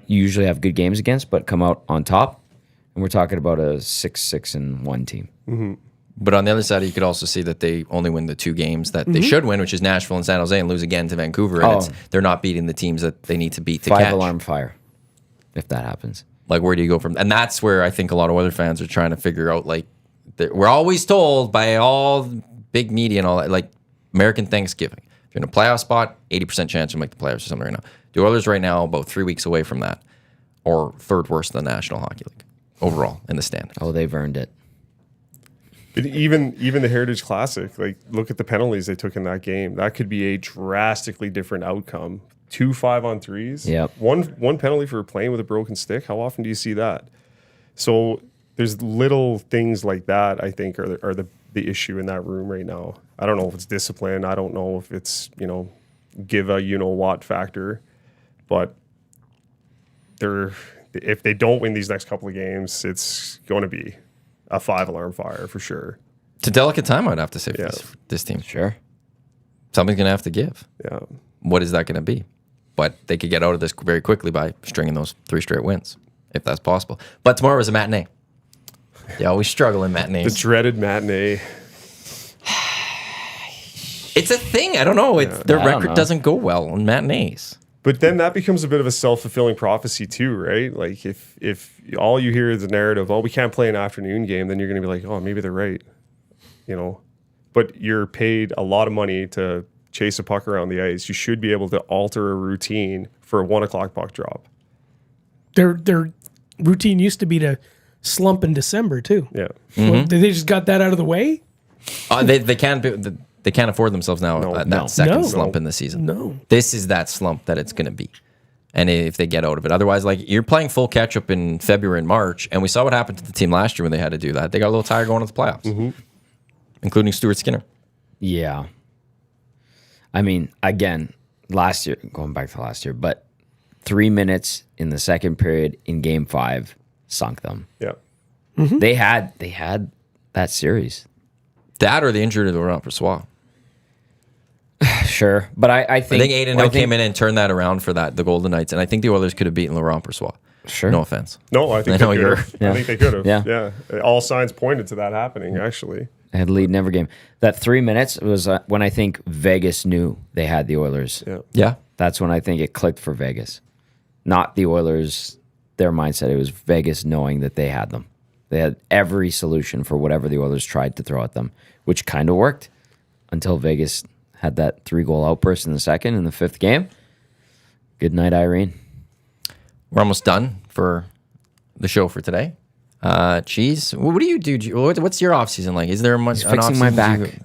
you usually have good games against, but come out on top. And we're talking about a 6-6-1 team. But on the other side, you could also see that they only win the two games that they should win, which is Nashville and San Jose, and lose again to Vancouver. And they're not beating the teams that they need to beat to catch. 5-alarm fire, if that happens. Like, where do you go from? And that's where I think a lot of Oilers fans are trying to figure out, like, we're always told by all big media and all that, like, American Thanksgiving. If you're in a playoff spot, 80% chance you'll make the playoffs or something right now. The Oilers right now about 3 weeks away from that, or third worst in the National Hockey League overall in the standings. Oh, they've earned it. Even the Heritage Classic, like, look at the penalties they took in that game. That could be a drastically different outcome. 2 5-on-3s. Yep. One penalty for playing with a broken stick. How often do you see that? So there's little things like that, I think, are the issue in that room right now. I don't know if it's discipline. I don't know if it's, give a what factor. But if they don't win these next couple of games, it's going to be a 5-alarm fire for sure. It's a delicate time, I'd have to say, for this team. Sure. Something's going to have to give. Yeah. What is that going to be? But they could get out of this very quickly by stringing those 3 straight wins, if that's possible. But tomorrow is a matinee. You always struggle in The matinees. dreaded matinee. It's a thing. I don't know. Their I don't record know. doesn't go well in matinees. But then that becomes a bit of a self-fulfilling prophecy too, right? Like if all you hear is the narrative, oh, we can't play an afternoon game, then you're going to be like, oh, maybe they're right, But you're paid a lot of money to chase a puck around the ice. You should be able to alter a routine for a 1:00 puck drop. Their routine used to be to slump in December too. Yeah. Well, they just got that out of the way. They can't afford themselves now that second No. slump in the season. No. This is that slump that it's going to be. And if they get out of it. Otherwise, like, you're playing full catch up in February and March, and we saw what happened to the team last year when they had to do that. They got a little tired going into the playoffs, including Stuart Skinner. Yeah. I mean, again, last year, going back to last year, but 3 minutes in the second period in game 5 sunk them. Yeah. They had that series. That or the injury to Laurent Brossoit. Sure. But I I think think Aiden Hill came in and turned that around for the Golden Knights, and I think the Oilers could have beaten Laurent Brossoit. Sure. No offense. No, I think I know they you're- could have. I think they could have. Yeah. Yeah. All signs pointed to that happening, actually. They had the lead in every game. That 3 minutes was when I think Vegas knew they had the Oilers. Yeah. Yeah. That's when I think it clicked for Vegas. Not the Oilers, their mindset. It was Vegas knowing that they had them. They had every solution for whatever the Oilers tried to throw at them, which kind of worked until Vegas had that 3-goal outburst in the second in the 5th game. Good night, Irene. We're almost done for the show for today. Cheese, what do you do? What's your off season like? Is there much an Fixing my off-season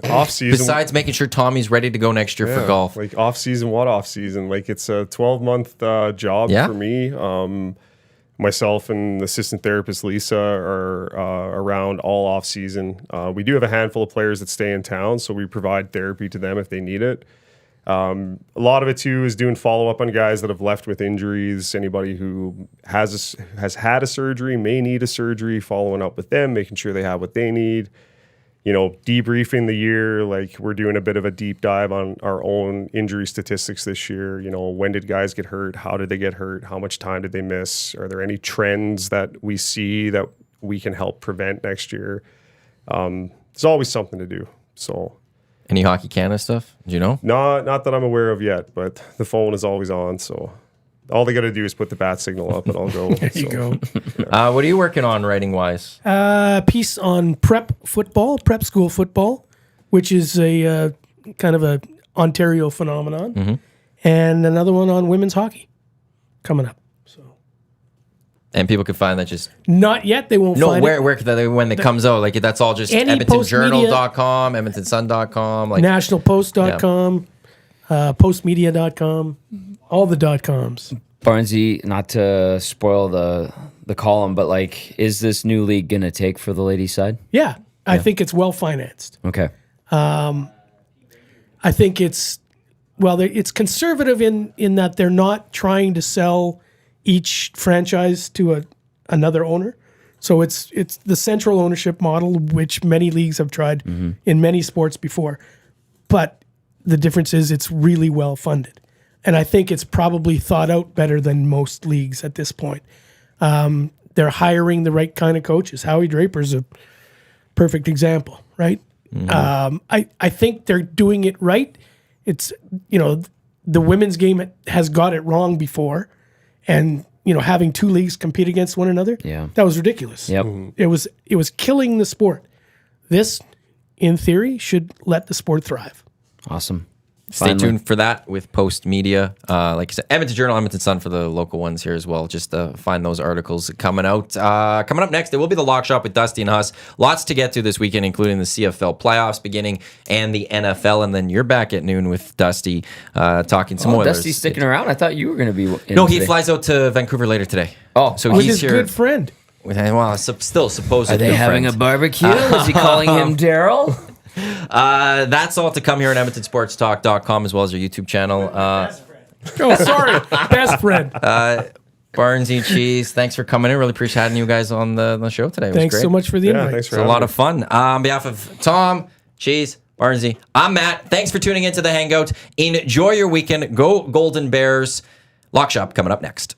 back. Off season. besides making sure Tommy's ready to go next year for golf? Like off season, what off season? Like it's a 12-month job Yeah. for me. Myself and assistant therapist Lisa are around all off season. We do have a handful of players that stay in town, so we provide therapy to them if they need it. A lot of it too is doing follow up on guys that have left with injuries. Anybody who has had a surgery, may need a surgery, following up with them, making sure they have what they need. Debriefing the year, like we're doing a bit of a deep dive on our own injury statistics this year. When did guys get hurt? How did they get hurt? How much time did they miss? Are there any trends that we see that we can help prevent next year? There's always something to do. So Any Hockey Canada stuff? Do you know? Not that I'm aware of yet, but the phone is always on, so all they got to do is put the bat signal up and I'll go. There you go. What are you working on writing-wise? Piece on prep school football, which is a kind of a Ontario phenomenon, and another one on women's hockey coming up. So, And people can find that just... not yet. They won't find it. Where could they, when it comes out? Like, that's all just Any EdmontonJournal.com, EdmontonSun.com. Like, NationalPost.com, Postmedia.com, all the .coms. Barnesy, not to spoil the column, but like, is this new league going to take for the ladies' side? Yeah, I think it's well financed. Okay. I think it's conservative in that they're not trying to sell each franchise to another owner. So it's the central ownership model, which many leagues have tried in many sports before. But the difference is it's really well funded. And I think it's probably thought out better than most leagues at this point. They're hiring the right kind of coaches. Howie Draper's a perfect example, right? I think they're doing it right. It's, the women's game has got it wrong before. And, having two leagues compete against one another, that was ridiculous. Yep. It was killing the sport. This, in theory, should let the sport thrive. Awesome. Stay tuned for that with Post Media. Like I said, Edmonton Journal, Edmonton Sun for the local ones here as well. Just find those articles coming out. Coming up next, it will be the Lock Shop with Dusty and Huss. Lots to get to this weekend, including the CFL playoffs beginning and the NFL. And then you're back at noon with Dusty talking some Oilers. Dusty's sticking around. I thought you were going to be. No, he flies out to Vancouver later today. Oh, so With he's his here. good friend. Well, still supposed. Are they having a barbecue? Is he calling him Daryl? That's all to come here on EdmontonSportsTalk.com as well as our YouTube channel. Oh, sorry. Best friend. Barnesy Cheese, thanks for coming in. Really appreciate having you guys on the show today. It was Thanks great. so much for the invite. Thanks for It's a lot of fun. On behalf of Tom, Cheese, Barnesy, I'm Matt. Thanks for tuning into the Hangout. Enjoy your weekend. Go Golden Bears. Lock Shop coming up next.